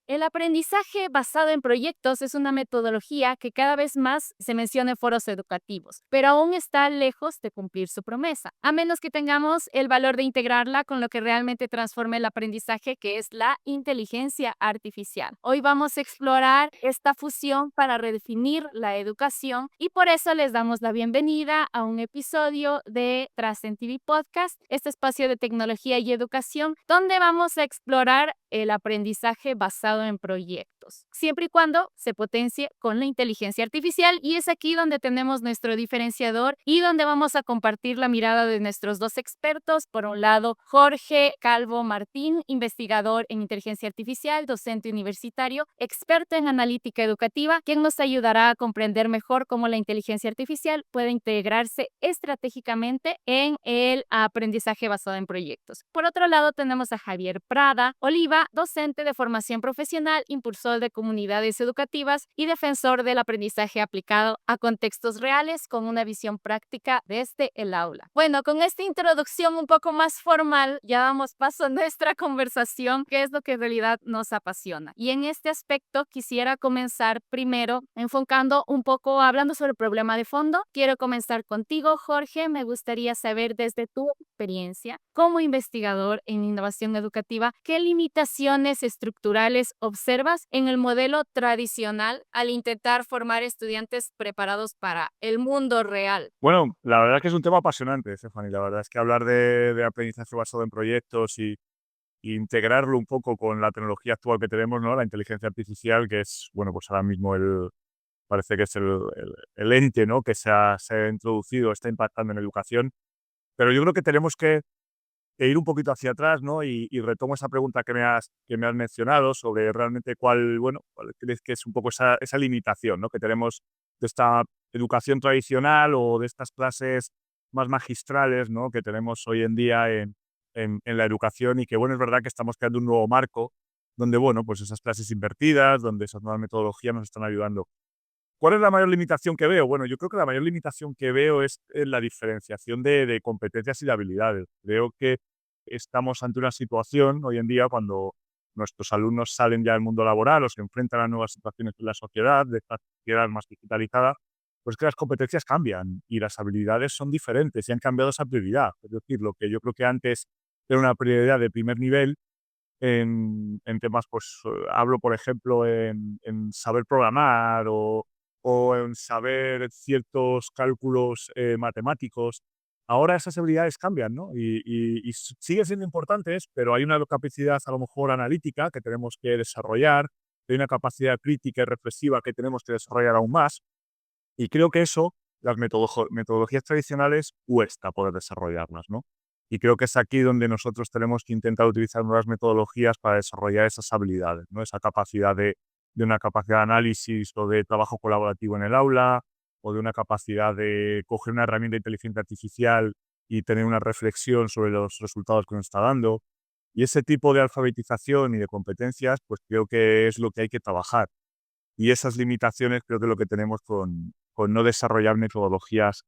El aprendizaje basado en proyectos es una metodología que cada vez más se menciona en foros educativos, pero aún está lejos de cumplir su promesa, a menos que tengamos el valor de integrarla con lo que realmente transforme el aprendizaje, que es la inteligencia artificial. Hoy vamos a explorar esta fusión para redefinir la educación y por eso les damos la bienvenida a un episodio de Trascend TV Podcast, este espacio de tecnología y educación, donde vamos a explorar el aprendizaje basado en proyectos, siempre y cuando se potencie con la inteligencia artificial, y es aquí donde tenemos nuestro diferenciador y donde vamos a compartir la mirada de nuestros dos expertos. Por un lado, Jorge Calvo Martín, investigador en inteligencia artificial, docente universitario, experto en analítica educativa, quien nos ayudará a comprender mejor cómo la inteligencia artificial puede integrarse estratégicamente en el aprendizaje basado en proyectos. Por otro lado, tenemos a Javier Prada Oliva, docente de formación profesional, impulsor de comunidades educativas y defensor del aprendizaje aplicado a contextos reales con una visión práctica desde el aula. Bueno, con esta introducción un poco más formal, ya damos paso a nuestra conversación, que es lo que en realidad nos apasiona. Y en este aspecto quisiera comenzar primero enfocando un poco, hablando sobre el problema de fondo. Quiero comenzar contigo, Jorge. Me gustaría saber desde tu experiencia como investigador en innovación educativa, ¿qué limitaciones estructurales observas en el modelo tradicional al intentar formar estudiantes preparados para el mundo real? Bueno, la verdad es que es un tema apasionante, Stephanie. La verdad es que hablar de aprendizaje basado en proyectos y integrarlo un poco con la tecnología actual que tenemos, ¿no? La inteligencia artificial, que es, bueno, pues ahora mismo parece que es el ente, ¿no? Que se ha introducido, está impactando en la educación. Pero yo creo que tenemos que ir un poquito hacia atrás, ¿no? Y retomo esa pregunta que me has mencionado sobre realmente cuál crees que es un poco esa limitación, ¿no? Que tenemos de esta educación tradicional o de estas clases más magistrales, ¿no? Que tenemos hoy en día en la educación y que, bueno, es verdad que estamos creando un nuevo marco donde, bueno, pues esas clases invertidas, donde esas nuevas metodologías nos están ayudando. ¿Cuál es la mayor limitación que veo? Bueno, yo creo que la mayor limitación que veo es en la diferenciación de competencias y de habilidades. Creo que estamos ante una situación hoy en día cuando nuestros alumnos salen ya del mundo laboral o se enfrentan a nuevas situaciones en la sociedad, de esta sociedad más digitalizada, pues que las competencias cambian y las habilidades son diferentes y han cambiado esa prioridad. Es decir, lo que yo creo que antes era una prioridad de primer nivel en temas, pues hablo, por ejemplo, en saber programar o en saber ciertos cálculos matemáticos. Ahora esas habilidades cambian, ¿no? Y siguen siendo importantes, pero hay una capacidad a lo mejor analítica que tenemos que desarrollar, hay una capacidad crítica y reflexiva que tenemos que desarrollar aún más. Y creo que eso, las metodologías tradicionales, cuesta poder desarrollarlas, ¿no? Y creo que es aquí donde nosotros tenemos que intentar utilizar nuevas metodologías para desarrollar esas habilidades, ¿no? Esa capacidad de una capacidad de análisis o de trabajo colaborativo en el aula, o de una capacidad de coger una herramienta de inteligencia artificial y tener una reflexión sobre los resultados que nos está dando. Y ese tipo de alfabetización y de competencias, pues creo que es lo que hay que trabajar. Y esas limitaciones creo que es lo que tenemos con no desarrollar metodologías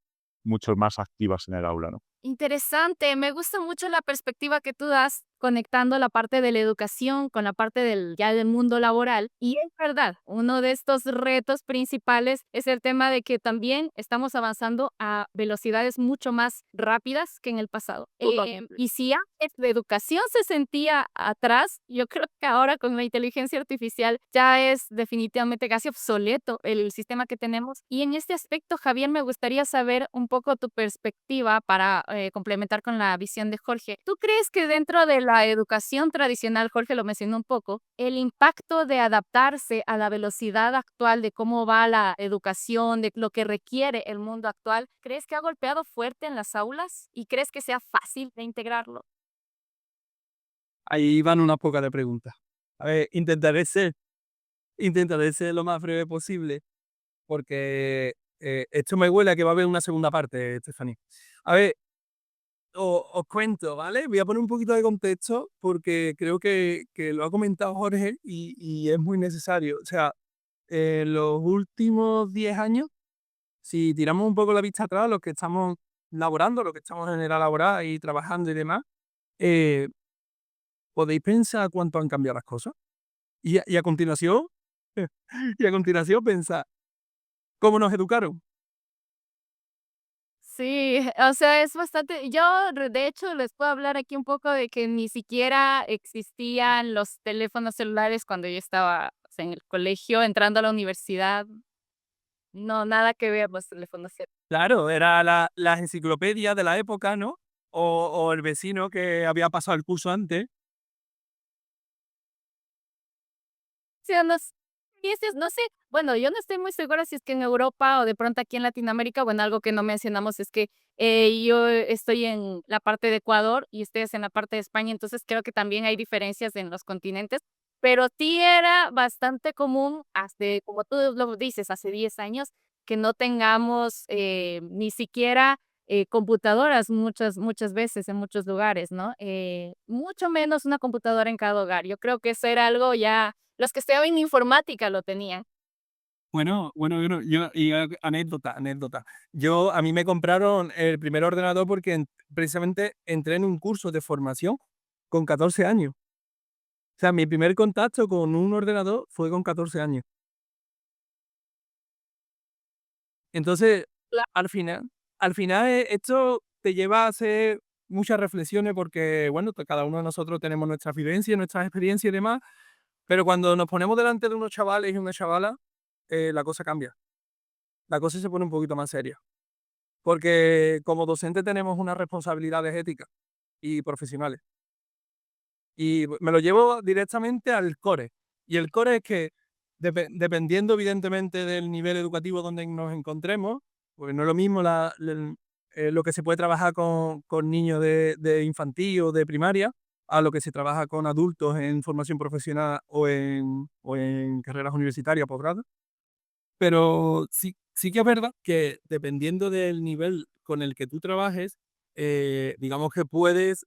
mucho más activas en el aula, ¿no? Interesante, me gusta mucho la perspectiva que tú das conectando la parte de la educación con la parte del mundo laboral. Y es verdad, uno de estos retos principales es el tema de que también estamos avanzando a velocidades mucho más rápidas que en el pasado. Y si antes la educación se sentía atrás, yo creo que ahora con la inteligencia artificial ya es definitivamente casi obsoleto el sistema que tenemos. Y en este aspecto, Javier, me gustaría saber un poco tu perspectiva para complementar con la visión de Jorge. ¿Tú crees que dentro de la educación tradicional, Jorge lo mencionó un poco, el impacto de adaptarse a la velocidad actual de cómo va la educación, de lo que requiere el mundo actual, crees que ha golpeado fuerte en las aulas y crees que sea fácil de integrarlo? Ahí van unas pocas de preguntas. A ver, intentaré ser lo más breve posible, porque esto me huele a que va a haber una segunda parte, Stephanie. A ver, os cuento, ¿vale? Voy a poner un poquito de contexto porque creo que lo ha comentado Jorge y es muy necesario. O sea, en los últimos 10 años, si tiramos un poco la vista atrás, los que estamos laborando, los que estamos en edad laboral y trabajando y demás, eh, ¿podéis pensar cuánto han cambiado las cosas? Y a continuación, y a continuación pensar, ¿cómo nos educaron? Sí, o sea, es bastante yo, de hecho, les puedo hablar aquí un poco de que ni siquiera existían los teléfonos celulares cuando yo estaba, o sea, en el colegio, entrando a la universidad. No, nada que ver los teléfonos celulares. Claro, era las enciclopedias de la época, ¿no? O el vecino que había pasado el curso antes. Sí, o no s y ese no sé, bueno, yo no estoy muy segura si es que en Europa o de pronto aquí en Latinoamérica, bueno, algo que no mencionamos es que, yo estoy en la parte de Ecuador y ustedes en la parte de España, entonces creo que también hay diferencias en los continentes, pero sí era bastante común, hace, como tú lo dices, hace 10 años, que no tengamos, ni siquiera, computadoras muchas veces en muchos lugares, ¿no? Mucho menos una computadora en cada hogar. Yo creo que eso era algo ya los que estudiaban informática lo tenían. Bueno, anécdota. A mí me compraron el primer ordenador porque precisamente entré en un curso de formación con 14 años. O sea, mi primer contacto con un ordenador fue con 14 años. Entonces, Cla al final esto te lleva a hacer muchas reflexiones porque, bueno, cada uno de nosotros tenemos nuestras vivencias, nuestras experiencias y demás, pero cuando nos ponemos delante de unos chavales y una chavala, la cosa cambia. La cosa se pone un poquito más seria. Porque como docente tenemos unas responsabilidades éticas y profesionales. Y me lo llevo directamente al core. Y el core es que, dependiendo evidentemente del nivel educativo donde nos encontremos, porque no es lo mismo lo que se puede trabajar con niños de infantil o de primaria, a lo que se trabaja con adultos en formación profesional o en carreras universitarias, posgrado. Pero sí que es verdad que dependiendo del nivel con el que tú trabajes, digamos que puedes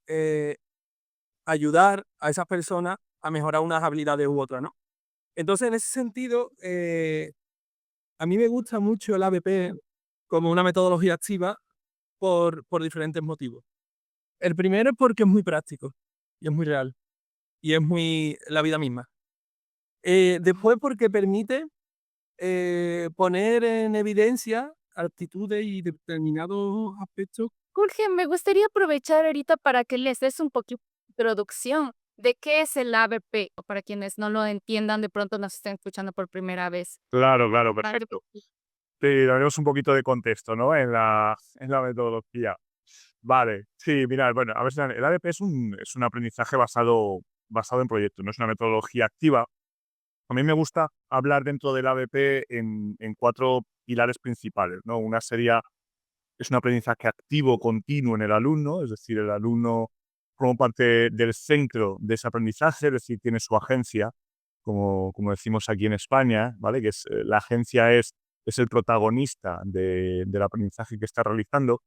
ayudar a esas personas a mejorar unas habilidades u otras, ¿no? Entonces, en ese sentido, a mí me gusta mucho el ABP como una metodología activa por diferentes motivos. El primero es porque es muy práctico y es muy real y es muy la vida misma. Después porque permite poner en evidencia actitudes y determinados aspectos. Jorge, me gustaría aprovechar ahorita para que les des un poquito de introducción de qué es el ABP, o para quienes no lo entiendan, de pronto nos estén escuchando por primera vez. Claro, claro, Vale. perfecto. Sí, daremos un poquito de contexto, ¿no? En la metodología. Vale, sí, mira, bueno, a ver, el ADP es un aprendizaje basado en proyectos, no es una metodología activa. A mí me gusta hablar dentro del ABP en cuatro pilares principales, ¿no? Es un aprendizaje activo, continuo en el alumno, es decir, el alumno forma parte del centro de ese aprendizaje, es decir, tiene su agencia, como decimos aquí en España, ¿vale? La agencia es el protagonista del aprendizaje que está realizando.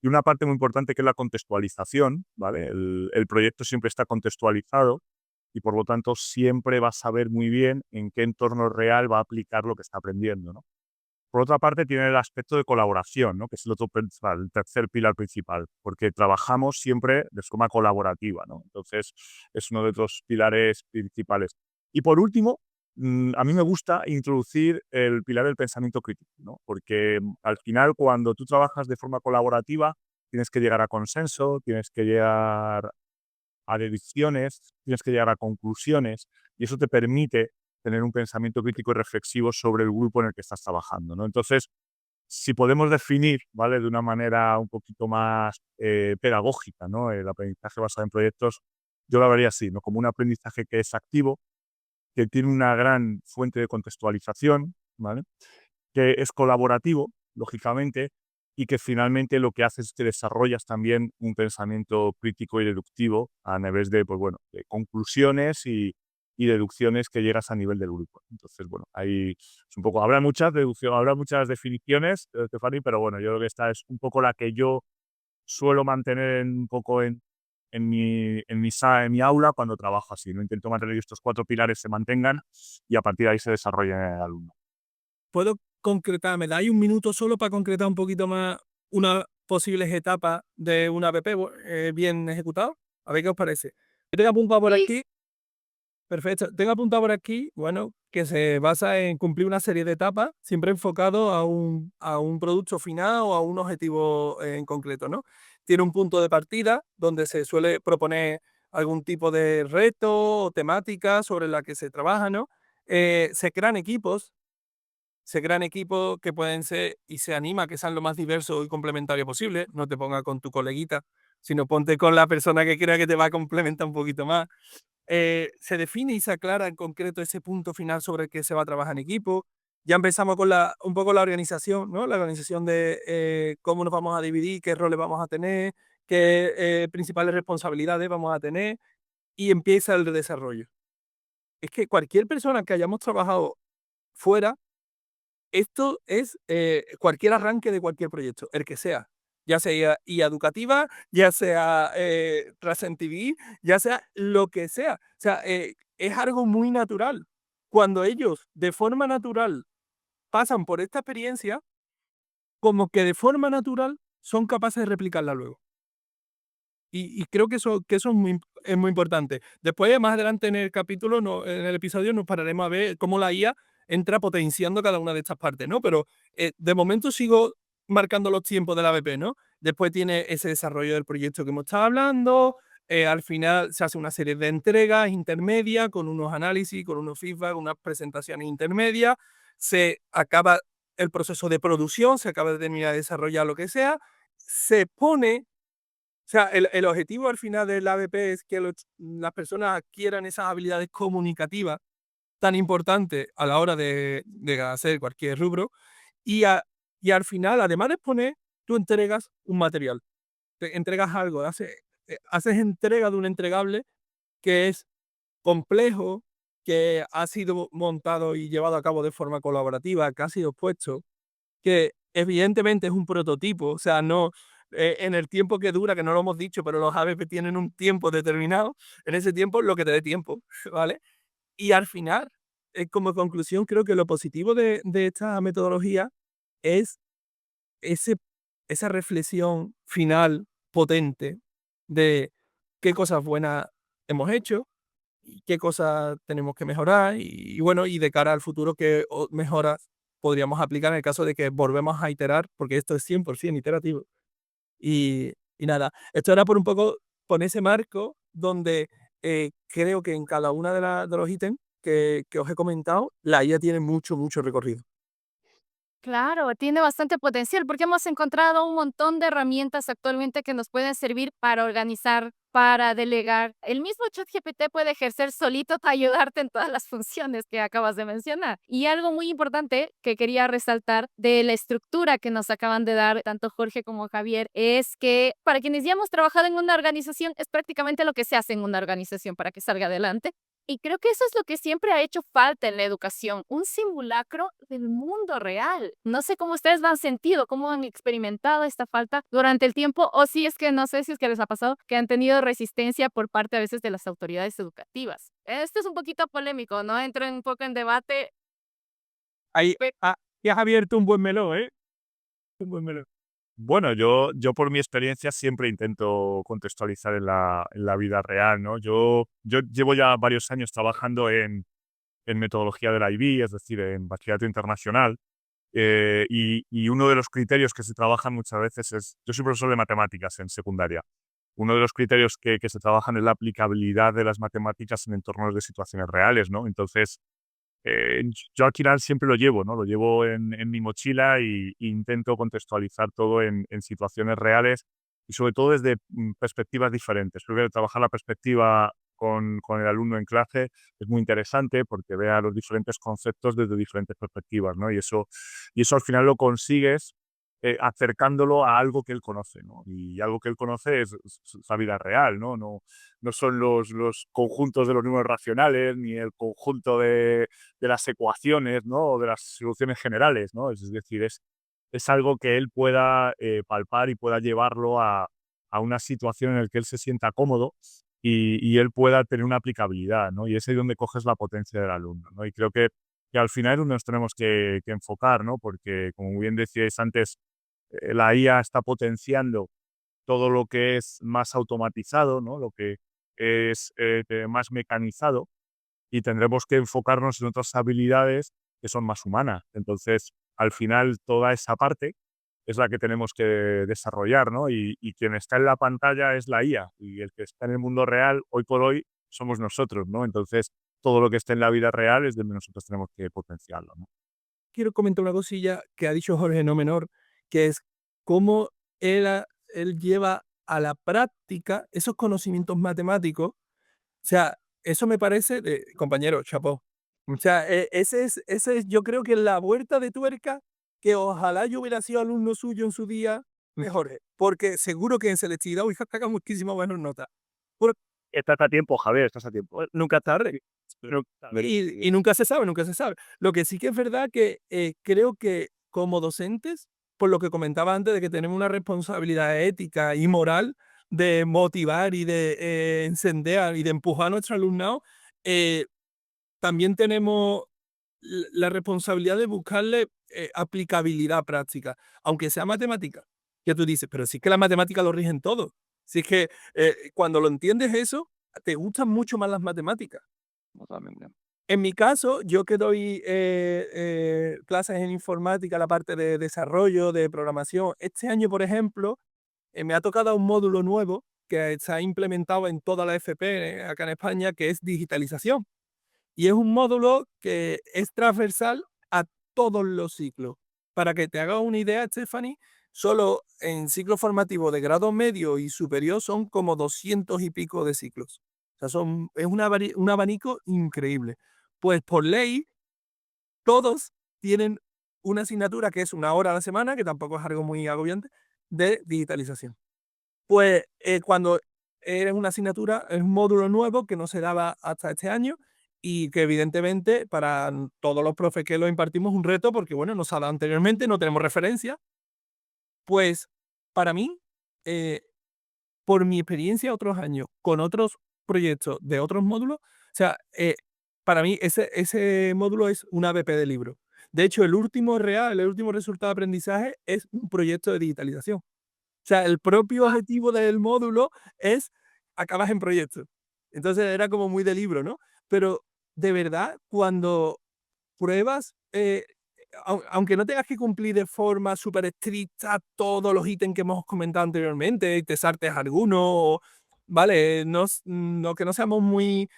Y una parte muy importante que es la contextualización, ¿vale? El proyecto siempre está contextualizado y por lo tanto siempre va a saber muy bien en qué entorno real va a aplicar lo que está aprendiendo, ¿no? Por otra parte, tiene el aspecto de colaboración, ¿no? Que es el otro principal, el tercer pilar principal, porque trabajamos siempre de forma colaborativa, ¿no? Entonces, es uno de los pilares principales. Y por último, a mí me gusta introducir el pilar del pensamiento crítico, ¿no? Porque al final, cuando tú trabajas de forma colaborativa, tienes que llegar a consenso, tienes que llegar a deducciones, tienes que llegar a conclusiones y eso te permite tener un pensamiento crítico y reflexivo sobre el grupo en el que estás trabajando, ¿no? Entonces, si podemos definir, ¿vale? De una manera un poquito más pedagógica, ¿no? El aprendizaje basado en proyectos, yo lo vería así, ¿no? Como un aprendizaje que es activo, que tiene una gran fuente de contextualización, ¿vale? Que es colaborativo, lógicamente, y que finalmente lo que hace es que desarrollas también un pensamiento crítico y deductivo a nivel de, pues bueno, de conclusiones y deducciones que llegas a nivel del grupo. Entonces, bueno, ahí es un poco, habrá muchas deducciones, habrá muchas definiciones, Stephanie, pero bueno, yo creo que esta es un poco la que yo suelo mantener un poco en mi aula cuando trabajo así, ¿no? Intento mantener que estos cuatro pilares se mantengan y a partir de ahí se desarrolle en el alumno. ¿Puedo concretar? ¿Me dais un minuto solo para concretar un poquito más unas posibles etapas de un APP bien ejecutado? A ver qué os parece. Yo tengo apuntado por Sí, aquí Perfecto. Tengo apuntado por aquí, bueno, que se basa en cumplir una serie de etapas, siempre enfocado a un producto final o a un objetivo en concreto, ¿no? Tiene un punto de partida donde se suele proponer algún tipo de reto o temática sobre la que se trabaja, ¿no? Se crean equipos que pueden ser y se anima a que sean lo más diversos y complementarios posible. No te pongas con tu coleguita, sino ponte con la persona que crea que te va a complementar un poquito más. Se define y se aclara en concreto ese punto final sobre el que se va a trabajar en equipo. Ya empezamos con un poco la organización, ¿no? La organización de cómo nos vamos a dividir, qué roles vamos a tener, qué principales responsabilidades vamos a tener, y empieza el desarrollo. Es que cualquier persona que hayamos trabajado fuera, esto es cualquier arranque de cualquier proyecto, el que sea. Ya sea IA educativa, ya sea Transcend TV, ya sea lo que sea. O sea, es algo muy natural. Cuando ellos de forma natural pasan por esta experiencia, como que de forma natural son capaces de replicarla luego. Y creo que eso es muy importante. Después, más adelante en el capítulo, en el episodio, nos pararemos a ver cómo la IA entra potenciando cada una de estas partes, ¿no? Pero de momento sigo marcando los tiempos de la ABP, ¿no? Después tiene ese desarrollo del proyecto que hemos estado hablando. Al final se hace una serie de entregas intermedias con unos análisis, con unos feedback, unas presentaciones intermedias. Se acaba el proceso de producción, se acaba de terminar de desarrollar lo que sea. Se pone, o sea, el objetivo al final del ABP es que las personas adquieran esas habilidades comunicativas tan importantes a la hora de hacer cualquier rubro, y, y al final, además de exponer, tú entregas un material, te entregas algo, haces entrega de un entregable que es complejo, que ha sido montado y llevado a cabo de forma colaborativa, que ha sido puesto, que evidentemente es un prototipo, o sea, no en el tiempo que dura, que no lo hemos dicho, pero los ABP tienen un tiempo determinado, en ese tiempo lo que te dé tiempo, ¿vale? Y al final, como conclusión, creo que lo positivo de esta metodología es ese, esa reflexión final potente de qué cosas buenas hemos hecho y qué cosas tenemos que mejorar y bueno, y de cara al futuro, qué mejoras podríamos aplicar en el caso de que volvemos a iterar, porque esto es 100% iterativo. Y nada, esto era por un poco poner ese marco donde creo que en cada una de los ítems que os he comentado, la IA tiene mucho, mucho recorrido. Claro, tiene bastante potencial porque hemos encontrado un montón de herramientas actualmente que nos pueden servir para organizar, para delegar. El mismo ChatGPT puede ejercer solito para ayudarte en todas las funciones que acabas de mencionar. Y algo muy importante que quería resaltar de la estructura que nos acaban de dar tanto Jorge como Javier es que para quienes ya hemos trabajado en una organización es prácticamente lo que se hace en una organización para que salga adelante. Y creo que eso es lo que siempre ha hecho falta en la educación, un simulacro del mundo real. No sé cómo ustedes lo han sentido, cómo han experimentado esta falta durante el tiempo, o si es que no sé si es que les ha pasado que han tenido resistencia por parte a veces de las autoridades educativas. Esto es un poquito polémico, ¿no? Entro un poco en debate. Ahí, pe- ahí has abierto un buen melón, ¿eh? Un buen melón. Bueno, yo por mi experiencia siempre intento contextualizar en la vida real, ¿no? Yo llevo ya varios años trabajando en metodología del IB, es decir, en bachillerato internacional, y uno de los criterios que se trabajan muchas veces es, yo soy profesor de matemáticas en secundaria, uno de los criterios que se trabajan es la aplicabilidad de las matemáticas en entornos de situaciones reales, ¿no? Entonces, yo al final siempre lo llevo, ¿no? Lo llevo en mi mochila y intento contextualizar todo en situaciones reales y sobre todo desde perspectivas diferentes. Creo que trabajar la perspectiva con el alumno en clase es muy interesante porque vea los diferentes conceptos desde diferentes perspectivas, ¿no? Y eso al final lo consigues acercándolo a algo que él conoce, ¿no? Y algo que él conoce es la vida real, ¿no? No son los conjuntos de los números racionales ni el conjunto de las ecuaciones, ¿no? O de las soluciones generales, ¿no? Es decir, es algo que él pueda palpar y pueda llevarlo a una situación en la que él se sienta cómodo y él pueda tener una aplicabilidad, ¿no? Y es ahí donde coges la potencia del alumno, ¿no? Y creo que al final es donde nos tenemos que enfocar, ¿no? Porque, como bien decíais antes, la IA está potenciando todo lo que es más automatizado, ¿no? Lo que es más mecanizado, y tendremos que enfocarnos en otras habilidades que son más humanas. Entonces, al final, toda esa parte es la que tenemos que desarrollar, ¿no? Y quien está en la pantalla es la IA, y el que está en el mundo real, hoy por hoy, somos nosotros, ¿no? Entonces, todo lo que esté en la vida real es donde nosotros tenemos que potenciarlo, ¿no? Quiero comentar una cosilla que ha dicho Jorge no menor, que es cómo él lleva a la práctica esos conocimientos matemáticos. O sea, eso me parece, compañero, chapó. O sea, ese es, yo creo que la vuelta de tuerca que ojalá yo hubiera sido alumno suyo en su día, Jorge, porque seguro que en selectividad hubiera sacado muchísimas buenas notas. Estás a tiempo, Javier, estás a tiempo. Nunca es tarde. Y nunca se sabe, nunca se sabe. Lo que sí que es verdad que creo que como docentes, por lo que comentaba antes de que tenemos una responsabilidad ética y moral de motivar y de encender y de empujar a nuestro alumnado, eh, también tenemos la responsabilidad de buscarle aplicabilidad práctica, aunque sea matemática. Que tú dices, pero sí que la matemática lo rigen todo. Si es que cuando lo entiendes eso, te gustan mucho más las matemáticas. Totalmente. En mi caso, yo que doy clases en informática, la parte de desarrollo, de programación, este año, por ejemplo, me ha tocado un módulo nuevo que se ha implementado en toda la FP acá en España, que es digitalización. Y es un módulo que es transversal a todos los ciclos. Para que te hagas una idea, Stephanie, solo en ciclo formativo de grado medio y superior son como 200 y pico de ciclos. O sea, es un abanico increíble. Pues por ley, todos tienen una asignatura que es 1 hora a la semana, que tampoco es algo muy agobiante, de digitalización. Pues cuando eres una asignatura, es un módulo nuevo que no se daba hasta este año y que evidentemente para todos los profes que lo impartimos es un reto porque, bueno, no se ha dado anteriormente, no tenemos referencia. Pues para mí, eh, por mi experiencia otros años con otros proyectos de otros módulos, o sea, para mí ese módulo es una BP de libro. De hecho, el último resultado de aprendizaje es un proyecto de digitalización. O sea, el propio objetivo del módulo es acabas en proyecto. Entonces era como muy de libro, ¿no? Pero de verdad, cuando pruebas, aunque no tengas que cumplir de forma súper estricta todos los ítems que hemos comentado anteriormente y te saltes alguno, ¿vale? Que no seamos muy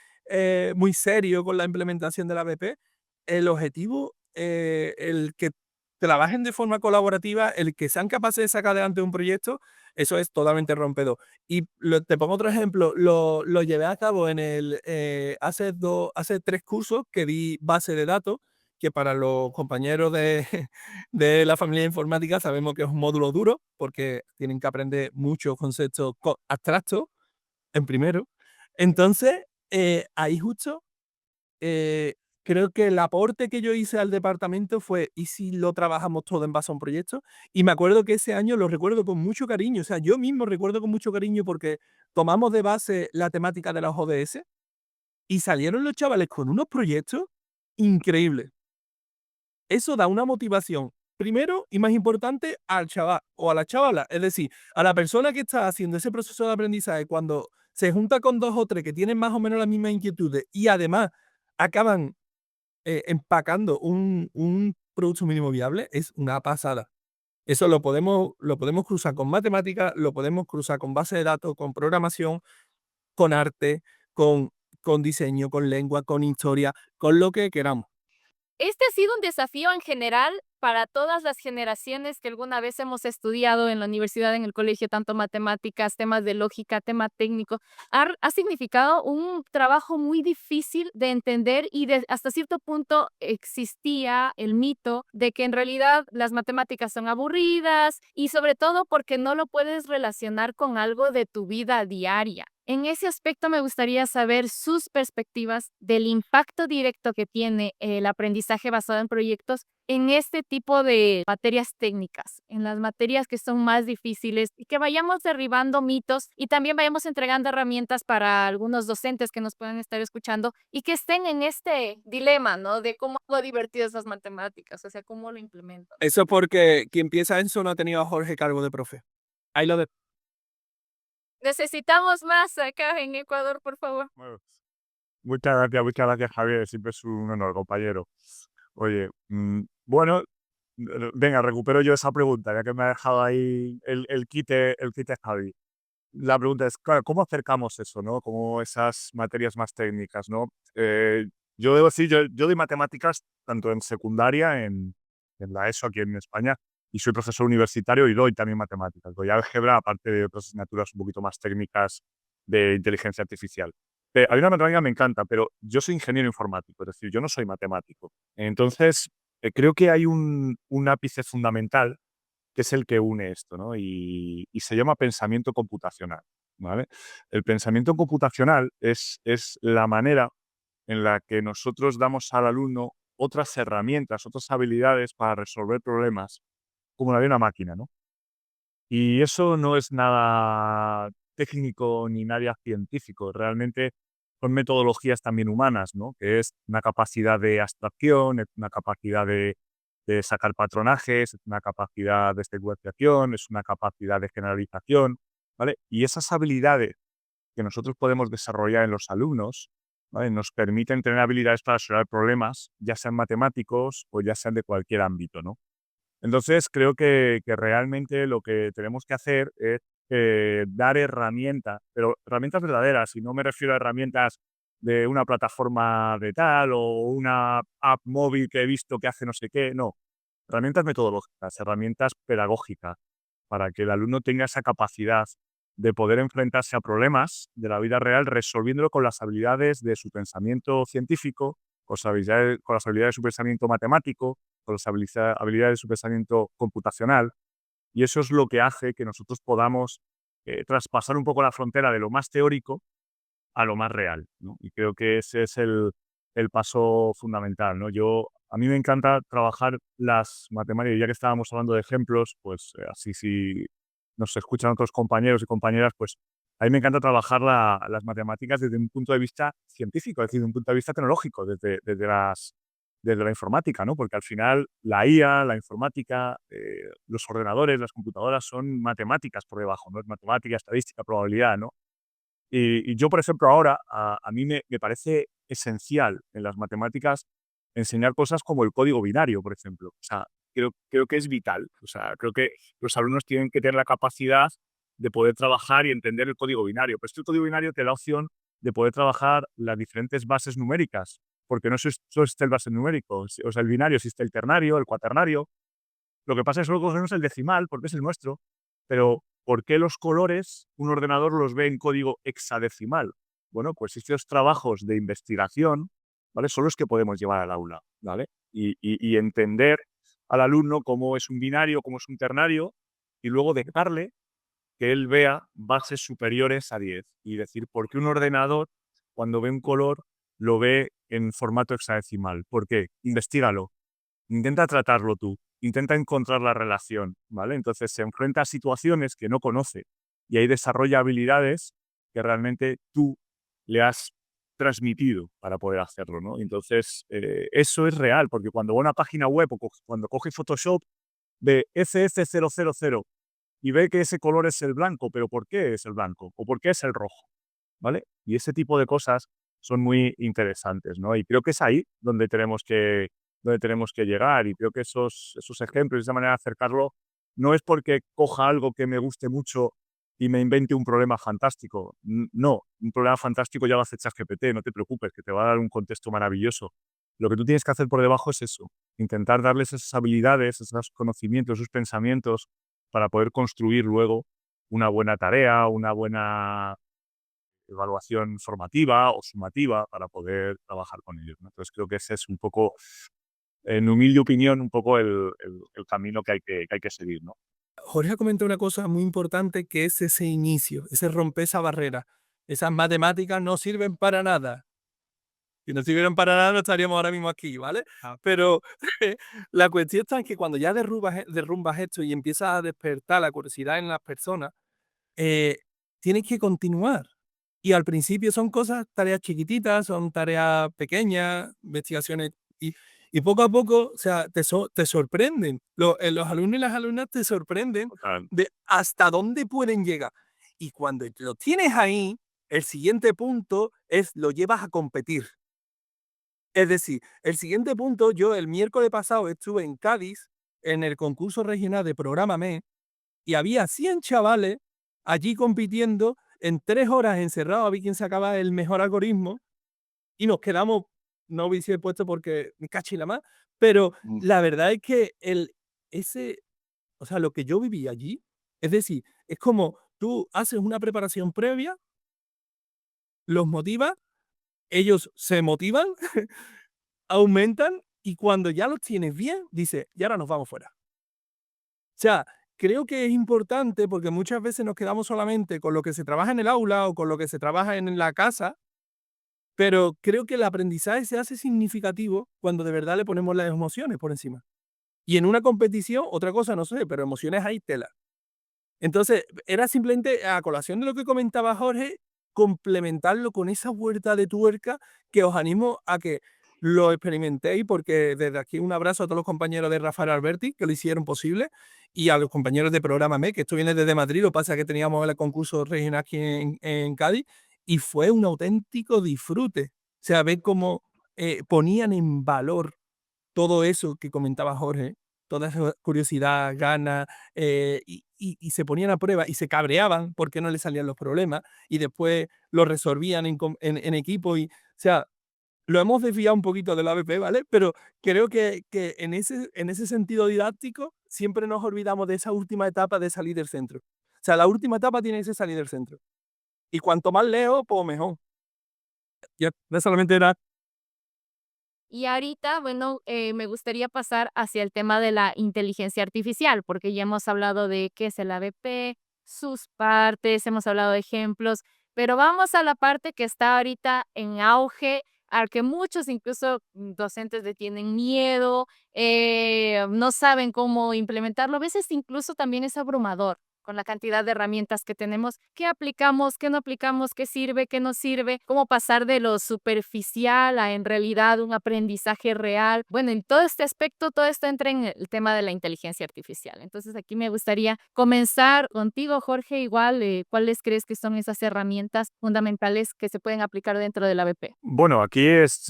serios con la implementación de la BP, el objetivo, el que trabajen de forma colaborativa, el que sean capaces de sacar adelante un proyecto, eso es totalmente rompedor. Y te pongo otro ejemplo, lo llevé a cabo hace 3 cursos que di base de datos, que para los compañeros de, de la familia informática sabemos que es un módulo duro, porque tienen que aprender muchos conceptos abstractos en primero. Entonces, ahí justo eh, creo que el aporte que yo hice al departamento fue, ¿y si lo trabajamos todo en base a un proyecto? Y me acuerdo que ese año lo recuerdo con mucho cariño, o sea, yo mismo recuerdo con mucho cariño porque tomamos de base la temática de las ODS y salieron los chavales con unos proyectos increíbles. Eso da una motivación, primero y más importante, al chaval o a la chavala, es decir, a la persona que está haciendo ese proceso de aprendizaje, cuando se junta con 2 o 3 que tienen más o menos las mismas inquietudes y además acaban empacando un producto mínimo viable, es una pasada. Eso lo podemos cruzar con matemáticas, lo podemos cruzar con base de datos, con programación, con arte, con diseño, con lengua, con historia, con lo que queramos. Este ha sido un desafío en general para todas las generaciones que alguna vez hemos estudiado en la universidad, en el colegio, tanto matemáticas, temas de lógica, tema técnico. Ha significado un trabajo muy difícil de entender y hasta cierto punto existía el mito de que en realidad las matemáticas son aburridas y sobre todo porque no lo puedes relacionar con algo de tu vida diaria. En ese aspecto me gustaría saber sus perspectivas del impacto directo que tiene el aprendizaje basado en proyectos en este tipo de materias técnicas, en las materias que son más difíciles y que vayamos derribando mitos y también vayamos entregando herramientas para algunos docentes que nos puedan estar escuchando y que estén en este dilema, ¿no? De cómo hago divertidas esas matemáticas, o sea, cómo lo implemento. Eso porque quien piensa en eso no ha tenido a Jorge cargo de profe. Ahí lo de Necesitamos más acá en Ecuador, por favor. Bueno, muchas gracias, Javier. Siempre es un honor, compañero. Oye, bueno, venga, recupero yo esa pregunta, ya que me ha dejado ahí el quite Javi. La pregunta es, claro, ¿cómo acercamos eso, no? Como esas materias más técnicas, ¿no? Yo debo decir, yo doy matemáticas tanto en secundaria, en la ESO aquí en España, y soy profesor universitario y doy también matemáticas. Doy álgebra, aparte de otras asignaturas un poquito más técnicas de inteligencia artificial. A mí una matemática me encanta, pero yo soy ingeniero informático, es decir, yo no soy matemático. Entonces, creo que hay un ápice fundamental que es el que une esto, ¿no? Y se llama pensamiento computacional, ¿vale? El pensamiento computacional es la manera en la que nosotros damos al alumno otras herramientas, otras habilidades para resolver problemas, como la de una máquina, ¿no? Y eso no es nada técnico ni nada científico, realmente son metodologías también humanas, ¿no? Que es una capacidad de abstracción, es una capacidad de sacar patronajes, es una capacidad de secuenciación, es una capacidad de generalización, ¿vale? Y esas habilidades que nosotros podemos desarrollar en los alumnos, ¿vale? Nos permiten tener habilidades para resolver problemas, ya sean matemáticos o ya sean de cualquier ámbito, ¿no? Entonces, creo que realmente lo que tenemos que hacer es dar herramientas, pero herramientas verdaderas, y no me refiero a herramientas de una plataforma de tal o una app móvil que he visto que hace no sé qué, no. Herramientas metodológicas, herramientas pedagógicas, para que el alumno tenga esa capacidad de poder enfrentarse a problemas de la vida real resolviéndolo con las habilidades de su pensamiento científico, con las habilidades de su pensamiento matemático, con las habilidades de su pensamiento computacional. Y eso es lo que hace que nosotros podamos traspasar un poco la frontera de lo más teórico a lo más real, ¿no? Y creo que ese es el paso fundamental, ¿no? A mí me encanta trabajar las matemáticas, ya que estábamos hablando de ejemplos, pues así si nos escuchan otros compañeros y compañeras, pues a mí me encanta trabajar las matemáticas desde un punto de vista científico, es decir, desde un punto de vista tecnológico, desde la informática, ¿no? Porque al final la IA, la informática, los ordenadores, las computadoras son matemáticas por debajo, ¿no? Es matemática, estadística, probabilidad, ¿no? Y yo, por ejemplo, ahora a mí me parece esencial en las matemáticas enseñar cosas como el código binario, por ejemplo. O sea, creo que es vital. O sea, creo que los alumnos tienen que tener la capacidad de poder trabajar y entender el código binario. Pero este código binario te da la opción de poder trabajar las diferentes bases numéricas, porque no solo existe el base numérico, o sea, el binario existe el ternario, el cuaternario. Lo que pasa es que solo cogemos el decimal, porque es el nuestro, pero ¿por qué los colores un ordenador los ve en código hexadecimal? Bueno, pues estos trabajos de investigación, ¿vale? Son los que podemos llevar al aula, ¿vale? Y entender al alumno cómo es un binario, cómo es un ternario, y luego dejarle que él vea bases superiores a 10 y decir, ¿por qué un ordenador, cuando ve un color, lo ve en formato hexadecimal? ¿Por qué? Investígalo. Intenta tratarlo tú, intenta encontrar la relación, ¿vale? Entonces se enfrenta a situaciones que no conoce y ahí desarrolla habilidades que realmente tú le has transmitido para poder hacerlo, ¿no? Entonces, eso es real, porque cuando va a una página web o cuando coge Photoshop, ve FF000 y ve que ese color es el blanco, pero ¿por qué es el blanco? ¿O por qué es el rojo? ¿Vale? Y ese tipo de cosas son muy interesantes, ¿no? Y creo que es ahí donde tenemos que llegar. Y creo que esos ejemplos, esa manera de acercarlo, no es porque coja algo que me guste mucho y me invente un problema fantástico. No, un problema fantástico ya lo hace ChatGPT, no te preocupes, que te va a dar un contexto maravilloso. Lo que tú tienes que hacer por debajo es eso, intentar darles esas habilidades, esos conocimientos, esos pensamientos para poder construir luego una buena tarea, una buena evaluación formativa o sumativa para poder trabajar con ellos, ¿no? Entonces creo que ese es un poco, en humilde opinión, un poco el camino que hay que seguir, ¿no? Jorge ha comentado una cosa muy importante que es ese inicio, ese romper esa barrera. Esas matemáticas no sirven para nada. Si no sirvieran para nada, no estaríamos ahora mismo aquí, ¿vale? Pero la cuestión está en que cuando ya derrumbas esto y empiezas a despertar la curiosidad en las personas, eh, tienes que continuar. Y al principio son cosas, tareas chiquititas, son tareas pequeñas, investigaciones, y poco a poco, o sea, te sorprenden. Los alumnos y las alumnas te sorprenden Total. de hasta dónde pueden llegar. Y cuando lo tienes ahí, El siguiente punto es lo llevas a competir. Es decir, el siguiente punto, yo el miércoles pasado estuve en Cádiz en el concurso regional de Prográmame y había 100 chavales allí compitiendo en 3 horas encerrados a ver quién sacaba el mejor algoritmo y nos quedamos, no hubiese puesto porque me cachi la más, pero la verdad es que o sea, lo que yo viví allí, es decir, es como tú haces una preparación previa, los motivas, ellos se motivan, aumentan y cuando ya los tienes bien, dice, y ahora nos vamos fuera. O sea, creo que es importante porque muchas veces nos quedamos solamente con lo que se trabaja en el aula o con lo que se trabaja en la casa, pero creo que el aprendizaje se hace significativo cuando de verdad le ponemos las emociones por encima. Y en una competición, otra cosa no sé, pero emociones hay tela. Entonces, era simplemente, a colación de lo que comentaba Jorge, complementarlo con esa vuelta de tuerca que os animo a que lo experimentéis, porque desde aquí un abrazo a todos los compañeros de Rafael Alberti, que lo hicieron posible, y a los compañeros de Prográmame, que esto viene desde Madrid, lo que pasa es que teníamos el concurso regional aquí en Cádiz, y fue un auténtico disfrute. O sea, ver cómo ponían en valor todo eso que comentaba Jorge, toda esa curiosidad, ganas, y se ponían a prueba y se cabreaban porque no les salían los problemas y después lo resolvían en equipo. O sea, lo hemos desviado un poquito del ABP, ¿vale? Pero creo que en ese sentido didáctico siempre nos olvidamos de esa última etapa de salir del centro. O sea, la última etapa tiene que ser salir del centro. Y cuanto más leo, pues mejor. Ya, no solamente era. Y ahorita, bueno, me gustaría pasar hacia el tema de la inteligencia artificial, porque ya hemos hablado de qué es el ABP, sus partes, hemos hablado de ejemplos, pero vamos a la parte que está ahorita en auge, al que muchos, incluso docentes, le tienen miedo, no saben cómo implementarlo. A veces incluso también es abrumador con la cantidad de herramientas que tenemos, qué aplicamos, qué no aplicamos, qué sirve, qué no sirve, cómo pasar de lo superficial a en realidad un aprendizaje real. Bueno, en todo este aspecto, todo esto entra en el tema de la inteligencia artificial. Entonces aquí me gustaría comenzar contigo, Jorge, igual, ¿cuáles crees que son esas herramientas fundamentales que se pueden aplicar dentro del ABP? Bueno, aquí es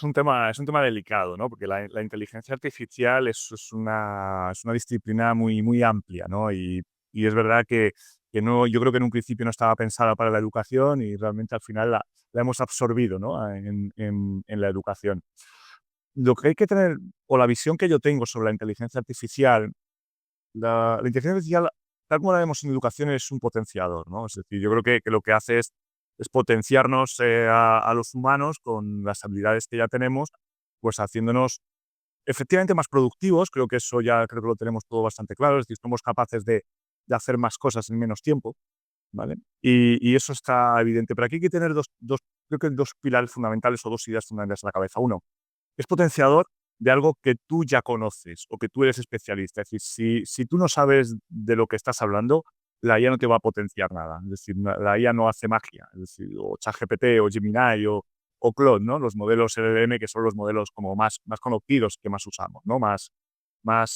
un tema delicado, ¿no? Porque la inteligencia artificial es una disciplina muy, muy amplia, ¿no? Y es verdad que no, yo creo que en un principio no estaba pensada para la educación y realmente al final la hemos absorbido, ¿no? En la educación. Lo que hay que tener, o la visión que yo tengo sobre la inteligencia artificial, la inteligencia artificial, tal como la vemos en educación, es un potenciador, ¿no? Es decir, yo creo que lo que hace es potenciarnos a los humanos con las habilidades que ya tenemos, pues haciéndonos efectivamente más productivos. Creo que eso ya creo que lo tenemos todo bastante claro, es decir, somos capaces de hacer más cosas en menos tiempo, ¿vale? Y eso está evidente. Pero aquí hay que tener creo que dos pilares fundamentales o dos ideas fundamentales en la cabeza. Uno, es potenciador de algo que tú ya conoces o que tú eres especialista. Es decir, si tú no sabes de lo que estás hablando, la IA no te va a potenciar nada. Es decir, la IA no hace magia. Es decir, o ChatGPT o Gemini o Claude, ¿no? Los modelos LLM, que son los modelos como más conocidos que más usamos, ¿no?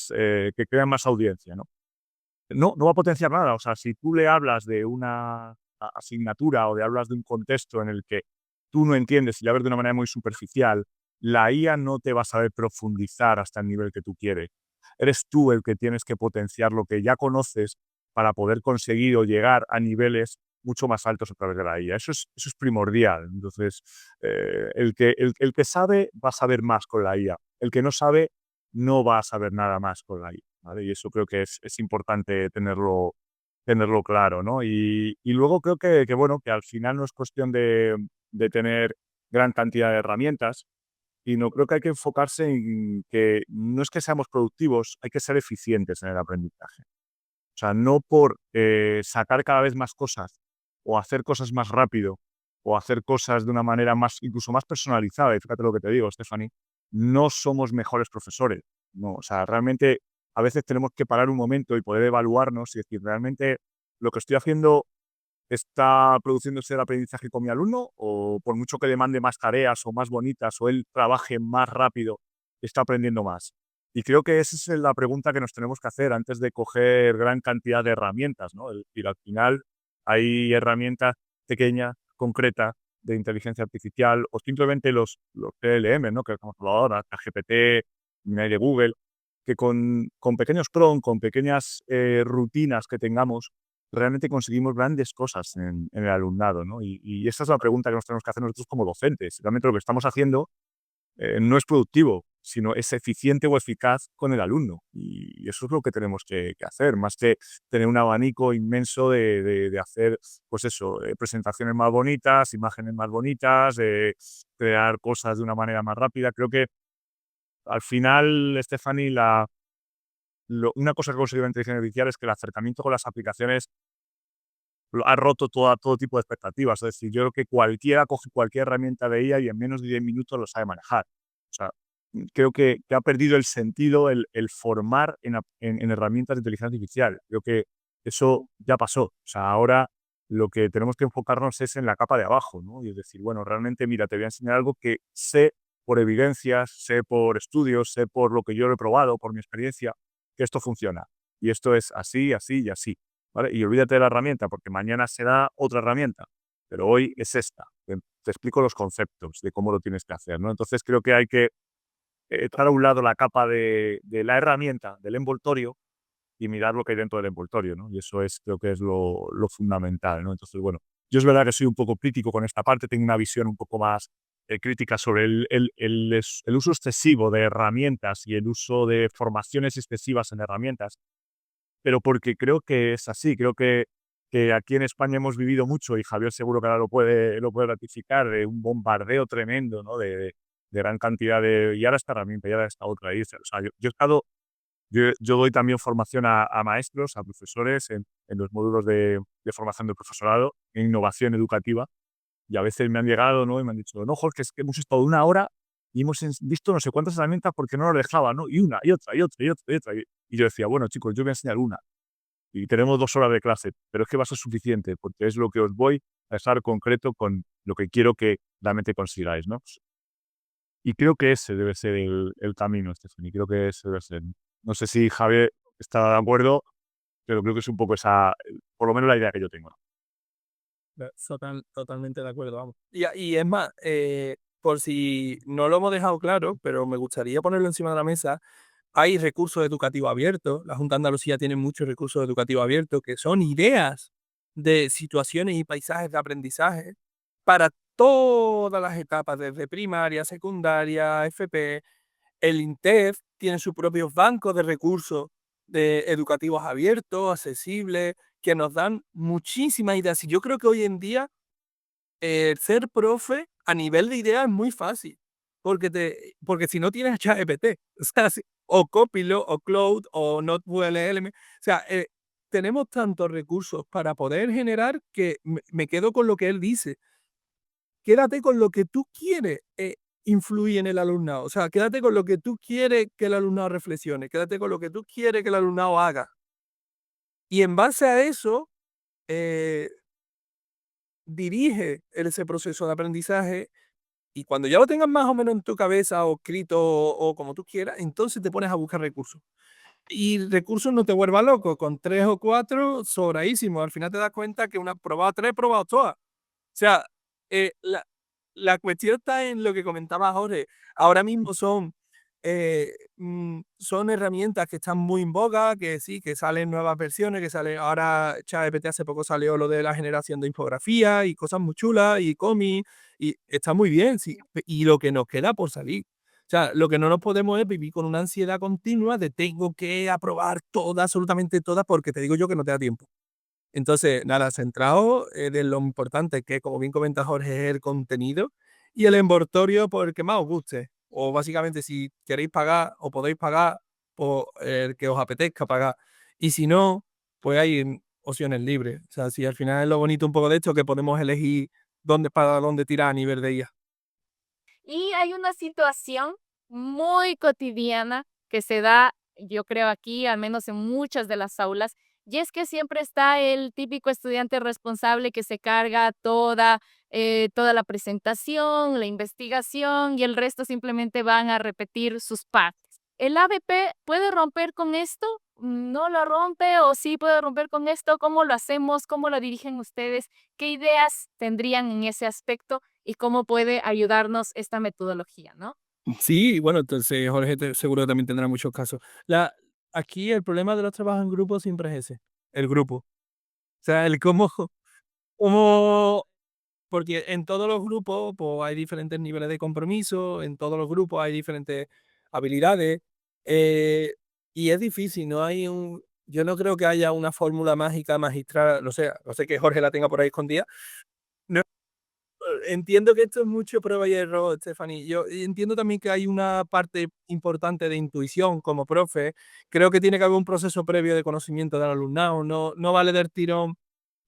Que crean más audiencia, ¿no? No va a potenciar nada. O sea, si tú le hablas de una asignatura o le hablas de un contexto en el que tú no entiendes y la ves de una manera muy superficial, la IA no te va a saber profundizar hasta el nivel que tú quieres. Eres tú el que tienes que potenciar lo que ya conoces para poder conseguir o llegar a niveles mucho más altos a través de la IA. Eso es primordial. Entonces, el que sabe va a saber más con la IA. El que no sabe no va a saber nada más con la IA. ¿Vale? Y eso creo que es importante tenerlo claro, ¿no? Y luego creo bueno, que al final no es cuestión de tener gran cantidad de herramientas, sino creo que hay que enfocarse en que no es que seamos productivos, hay que ser eficientes en el aprendizaje. O sea, no por sacar cada vez más cosas o hacer cosas más rápido o hacer cosas de una manera incluso más personalizada, y fíjate lo que te digo, Stephanie, no somos mejores profesores. No, o sea, realmente a veces tenemos que parar un momento y poder evaluarnos y decir, ¿realmente lo que estoy haciendo está produciéndose el aprendizaje con mi alumno? O por mucho que demande más tareas o más bonitas o él trabaje más rápido, está aprendiendo más. Y creo que esa es la pregunta que nos tenemos que hacer antes de coger gran cantidad de herramientas, ¿no? Es decir, al final Hay herramientas pequeñas, concretas, de inteligencia artificial o simplemente los PLM, ¿no? Que estamos hablando ahora, ChatGPT, de Google, que con pequeños prompts, con pequeñas rutinas que tengamos, realmente conseguimos grandes cosas en el alumnado, ¿no? Y esa es la pregunta que nos tenemos que hacer nosotros como docentes. Realmente lo que estamos haciendo no es productivo, sino es eficiente o eficaz con el alumno. Y eso es lo que tenemos que hacer, más que tener un abanico inmenso de hacer, pues eso, presentaciones más bonitas, imágenes más bonitas, crear cosas de una manera más rápida. Creo que al final, Stephanie, una cosa que ha conseguido la inteligencia artificial es que el acercamiento con las aplicaciones ha roto todo tipo de expectativas. Es decir, yo creo que cualquiera coge cualquier herramienta de ella y en menos de 10 minutos lo sabe manejar. O sea, creo que ha perdido el sentido el formar en herramientas de inteligencia artificial. Creo que eso ya pasó. O sea, ahora lo que tenemos que enfocarnos es en la capa de abajo, ¿no? Y es decir, bueno, realmente, mira, te voy a enseñar algo que sé por evidencias, sé por estudios, sé por lo que yo he probado, por mi experiencia, que esto funciona. Y esto es así, así y así. ¿Vale? Y olvídate de la herramienta, porque mañana será otra herramienta, pero hoy es esta. Te explico los conceptos de cómo lo tienes que hacer, ¿no? Entonces creo que hay que echar a un lado la capa de la herramienta, del envoltorio, y mirar lo que hay dentro del envoltorio, ¿no? Y eso creo que es lo fundamental, ¿no? Entonces, bueno, yo es verdad que soy un poco crítico con esta parte, tengo una visión un poco más crítica sobre el uso excesivo de herramientas y el uso de formaciones excesivas en herramientas, pero porque creo que es así. Creo que aquí en España hemos vivido mucho, y Javier seguro que ahora lo puede ratificar, de un bombardeo tremendo, ¿no? De gran cantidad y ahora esta herramienta, y ahora esta otra. O sea, yo doy también formación a maestros, a profesores en los módulos de formación del profesorado, en innovación educativa, y a veces me han llegado, ¿no? Y me han dicho, no, Jorge, es que hemos estado una hora y hemos visto no sé cuántas herramientas porque no nos dejaba, ¿no? Y una, y otra, y otra, y otra, y otra. Y yo decía, bueno, chicos, yo voy a enseñar una y tenemos 2 horas de clase, pero es que va a ser suficiente porque es lo que os voy a dejar concreto con lo que quiero que realmente consigáis, ¿no? Y creo que ese debe ser el camino, Stephanie, creo que ese debe ser. No sé si Javier está de acuerdo, pero creo que es un poco por lo menos la idea que yo tengo. Totalmente de acuerdo, vamos. Y es más, por si no lo hemos dejado claro, pero me gustaría ponerlo encima de la mesa, hay recursos educativos abiertos. La Junta de Andalucía tiene muchos recursos educativos abiertos que son ideas de situaciones y paisajes de aprendizaje para todas las etapas, desde primaria, secundaria, FP. El INTEF tiene sus propios bancos de recursos educativos abiertos, accesibles, que nos dan muchísimas ideas. Y yo creo que hoy en día ser profe a nivel de ideas es muy fácil, porque si no tienes ChatGPT, o sea, o Copilot, o Cloud, o Notebook LLM, o sea, tenemos tantos recursos para poder generar que me quedo con lo que él dice. Quédate con lo que tú quieres influir en el alumnado, o sea, quédate con lo que tú quieres que el alumnado reflexione, quédate con lo que tú quieres que el alumnado haga. Y en base a eso, eh, dirige ese proceso de aprendizaje. Y cuando ya lo tengas más o menos en tu cabeza o escrito o como tú quieras, entonces te pones a buscar recursos. Y recursos no te vuelvas loco, con 3 o 4 sobradísimo. Al final te das cuenta que una probado 3, probado todas. O sea, la cuestión está en lo que comentaba Jorge. Ahora mismo son herramientas que están muy en boga, que sí, que salen nuevas versiones, que sale ahora ChatGPT hace poco salió lo de la generación de infografía y cosas muy chulas y cómics y está muy bien, sí, y lo que nos queda por salir. O sea, lo que no nos podemos es vivir con una ansiedad continua de tengo que aprobar todas, absolutamente todas, porque te digo yo que no te da tiempo. Entonces, nada, centrado de lo importante que, como bien comenta Jorge, es el contenido y el envoltorio por el que más os guste. O básicamente, si queréis pagar o podéis pagar, por el que os apetezca pagar. Y si no, pues hay opciones libres. O sea, si al final es lo bonito un poco de esto, que podemos elegir para dónde tirar a nivel de IA. Y hay una situación muy cotidiana que se da, yo creo aquí, al menos en muchas de las aulas, y es que siempre está el típico estudiante responsable que se carga toda la presentación, la investigación, y el resto simplemente van a repetir sus partes. ¿El ABP puede romper con esto no lo rompe o sí puede romper con esto, ¿cómo lo hacemos? ¿Cómo lo dirigen ustedes? ¿Qué ideas tendrían en ese aspecto y cómo puede ayudarnos esta metodología, ¿no? Sí, bueno, entonces Jorge seguro que también tendrá muchos casos. Aquí el problema de los trabajos en grupo siempre es ese, el grupo. O sea, el cómo, porque en todos los grupos pues, hay diferentes niveles de compromiso, en todos los grupos hay diferentes habilidades, eh, y es difícil, yo no creo que haya una fórmula mágica, magistral, no sé que Jorge la tenga por ahí escondida. No, entiendo que esto es mucho prueba y error, Stephanie. Yo entiendo también que hay una parte importante de intuición como profe. Creo que tiene que haber un proceso previo de conocimiento del alumnado. No vale del tirón,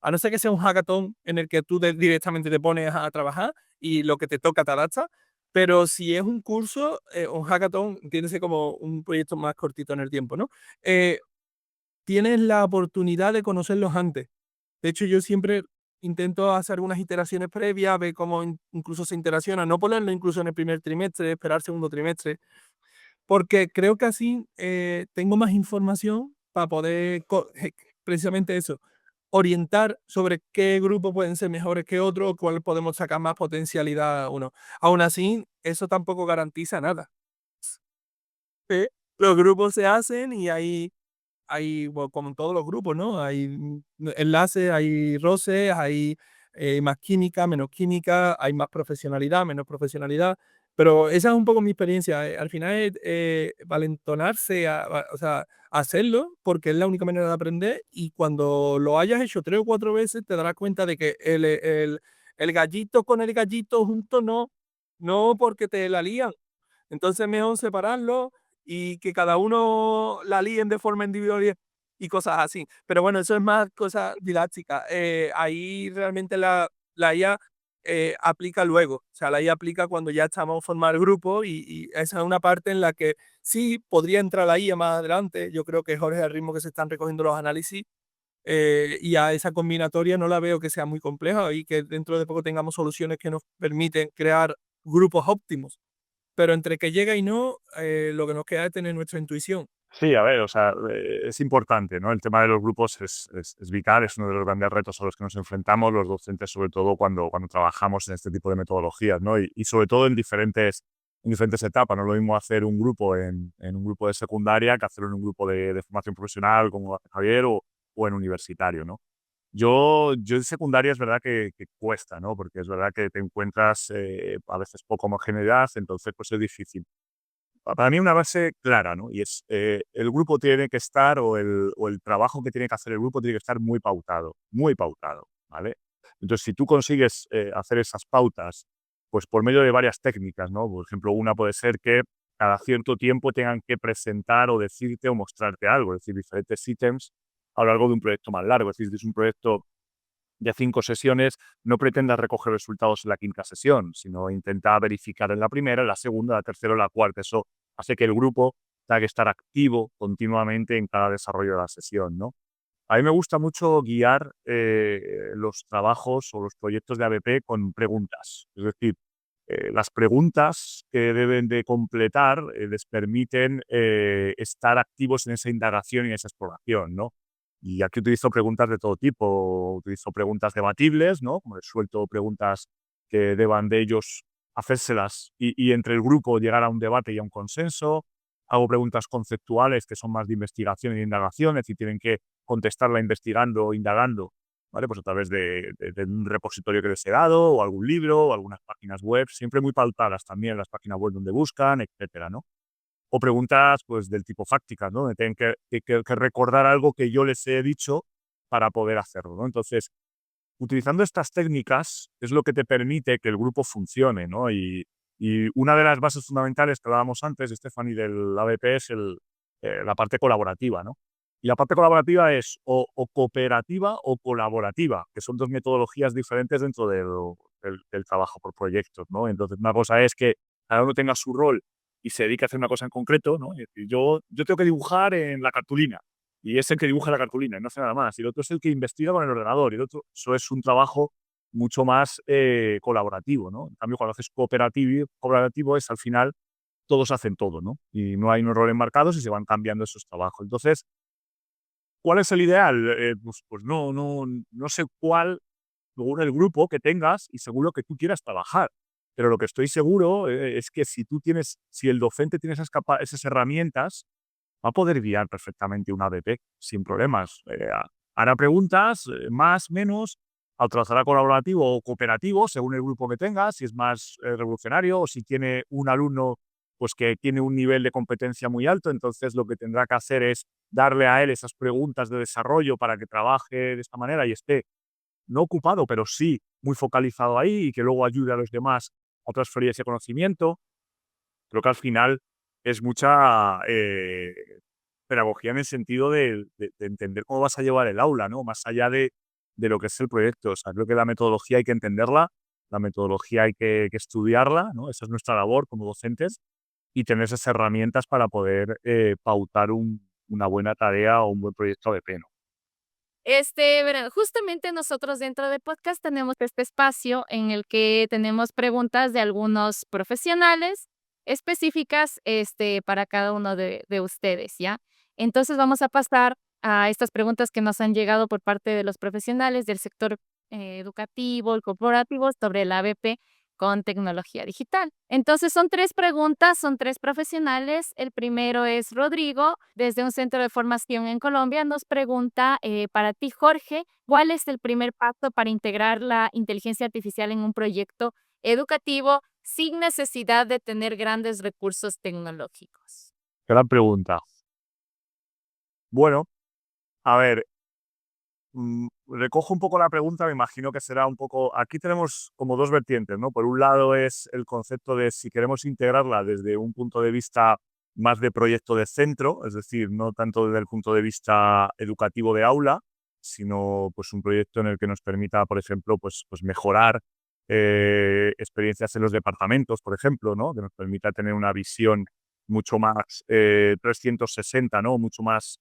a no ser que sea un hackathon en el que tú directamente te pones a trabajar y lo que te toca te adapta. Pero si es un curso, un hackathon, entiéndese como un proyecto más cortito en el tiempo, ¿no? Eh, Tienes la oportunidad de conocerlos antes. De hecho, yo siempre intento hacer algunas iteraciones previas, ver cómo incluso se interacciona, no ponerlo incluso en el primer trimestre, esperar segundo trimestre, porque creo que así tengo más información para poder precisamente eso, orientar sobre qué grupos pueden ser mejores que otros, cuál podemos sacar más potencialidad a uno. Aún así, eso tampoco garantiza nada. Los grupos se hacen y bueno, como en todos los grupos, ¿no? Hay enlaces, hay roces, hay más química, menos química, hay más profesionalidad, menos profesionalidad. Pero esa es un poco mi experiencia. Al final es valentonarse, o sea, hacerlo, porque es la única manera de aprender. Y cuando lo hayas hecho 3 o 4 veces, te darás cuenta de que el gallito con el gallito juntos no porque te la lían. Entonces mejor separarlo y que cada uno la líen de forma individual y cosas así. Pero bueno, eso es más cosa didáctica. Ahí realmente la IA aplica luego. O sea, la IA aplica cuando ya estamos formar grupo y esa es una parte en la que sí podría entrar la IA más adelante. Yo creo que Jorge, al ritmo que se están recogiendo los análisis, y a esa combinatoria no la veo que sea muy compleja y que dentro de poco tengamos soluciones que nos permiten crear grupos óptimos. Pero entre que llega y no, lo que nos queda es tener nuestra intuición. Sí, a ver, o sea, es importante, ¿no? El tema de los grupos es vital, es uno de los grandes retos a los que nos enfrentamos los docentes, sobre todo cuando trabajamos en este tipo de metodologías, ¿no? Y sobre todo en diferentes etapas. No es lo mismo hacer un grupo en un grupo de secundaria que hacerlo en un grupo de formación profesional, como hace Javier, o en universitario, ¿no? Yo en secundaria es verdad que cuesta, ¿no? Porque es verdad que te encuentras a veces poca homogeneidad, entonces pues es difícil. Para mí una base clara, ¿no? Y es, el grupo tiene que estar, o el trabajo que tiene que hacer el grupo tiene que estar muy pautado, ¿vale? Entonces, si tú consigues hacer esas pautas, pues por medio de varias técnicas, ¿no? Por ejemplo, una puede ser que cada cierto tiempo tengan que presentar o decirte o mostrarte algo, es decir, diferentes ítems a lo largo de un proyecto más largo. Es decir, si es un proyecto de 5 sesiones, no pretendas recoger resultados en la quinta sesión, sino intenta verificar en la primera, en la segunda, la tercera o la cuarta. Eso hace que el grupo tenga que estar activo continuamente en cada desarrollo de la sesión, ¿no? A mí me gusta mucho guiar los trabajos o los proyectos de ABP con preguntas. Es decir, las preguntas que deben de completar les permiten estar activos en esa indagación y en esa exploración, ¿no? Y aquí utilizo preguntas de todo tipo. Utilizo preguntas debatibles, ¿no? Como les suelto preguntas que deban de ellos hacérselas y entre el grupo llegar a un debate y a un consenso. Hago preguntas conceptuales que son más de investigación y de indagación, es decir, tienen que contestarla investigando o indagando, ¿vale? Pues a través de un repositorio que les he dado, o algún libro, o algunas páginas web, siempre muy pautadas también las páginas web donde buscan, etcétera, ¿no? O preguntas, pues, del tipo fácticas, ¿no? Donde tienen que recordar algo que yo les he dicho para poder hacerlo, ¿no? Entonces, utilizando estas técnicas es lo que te permite que el grupo funcione, ¿no? Y una de las bases fundamentales que hablábamos antes, Stephanie, del ABP es la parte colaborativa, ¿no? Y la parte colaborativa es o cooperativa o colaborativa, que son dos metodologías diferentes dentro del trabajo por proyectos, ¿no? Entonces, una cosa es que cada uno tenga su rol y se dedique a hacer una cosa en concreto, ¿no? Es decir, yo tengo que dibujar en la cartulina y es el que dibuja la cartulina y no hace nada más. Y el otro es el que investiga con el ordenador y el otro, eso es un trabajo mucho más colaborativo, ¿no? En cambio, cuando haces cooperativo es al final todos hacen todo, ¿no? Y no hay unos roles marcados y se van cambiando esos trabajos. Entonces, ¿Cuál es el ideal? Pues no sé cuál, según el grupo que tengas y según lo que tú quieras trabajar. Pero lo que estoy seguro es que si el docente tiene esas herramientas, va a poder guiar perfectamente una ABP sin problemas. Hará preguntas, más, menos, trabajará colaborativo o cooperativo, según el grupo que tenga, si es más revolucionario o si tiene un alumno pues que tiene un nivel de competencia muy alto, entonces lo que tendrá que hacer es darle a él esas preguntas de desarrollo para que trabaje de esta manera y esté no ocupado, pero sí muy focalizado ahí y que luego ayude a los demás a transferir ese conocimiento. Creo que al final es mucha pedagogía en el sentido de entender cómo vas a llevar el aula, ¿no? Más allá de lo que es el proyecto. O sea, creo que la metodología hay que entenderla, la metodología hay que estudiarla, ¿no? Esa es nuestra labor como docentes y tener esas herramientas para poder pautar una buena tarea o un buen proyecto de pleno. Verán, justamente nosotros dentro de podcast tenemos este espacio en el que tenemos preguntas de algunos profesionales específicas, para cada uno de ustedes, ¿ya? Entonces vamos a pasar a estas preguntas que nos han llegado por parte de los profesionales del sector educativo y corporativo sobre la ABP con tecnología digital. Entonces son 3 preguntas, son 3 profesionales. El primero es Rodrigo, desde un centro de formación en Colombia. Nos pregunta, para ti, Jorge, ¿cuál es el primer paso para integrar la inteligencia artificial en un proyecto educativo sin necesidad de tener grandes recursos tecnológicos? Gran pregunta. Bueno, a ver, recojo un poco la pregunta, me imagino que será un poco, aquí tenemos como dos vertientes, ¿no? Por un lado es el concepto de si queremos integrarla desde un punto de vista más de proyecto de centro, es decir, no tanto desde el punto de vista educativo de aula, sino pues un proyecto en el que nos permita, por ejemplo, pues mejorar experiencias en los departamentos, por ejemplo, ¿no? Que nos permita tener una visión mucho más 360, ¿no? Mucho más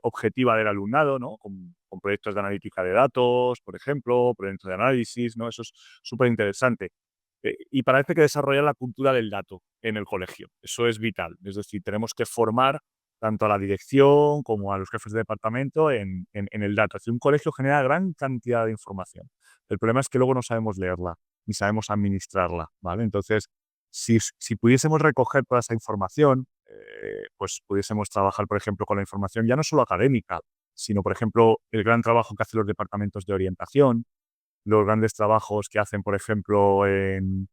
objetiva del alumnado, ¿no? Con proyectos de analítica de datos, por ejemplo, proyectos de análisis, ¿no? Eso es súper interesante. Y parece que desarrollar la cultura del dato en el colegio. Eso es vital. Es decir, tenemos que formar tanto a la dirección como a los jefes de departamento en el dato. Es decir, un colegio genera gran cantidad de información. El problema es que luego no sabemos leerla ni sabemos administrarla, ¿vale? Entonces, si pudiésemos recoger toda esa información, pues pudiésemos trabajar, por ejemplo, con la información ya no solo académica, sino, por ejemplo, el gran trabajo que hacen los departamentos de orientación, los grandes trabajos que hacen, por ejemplo, en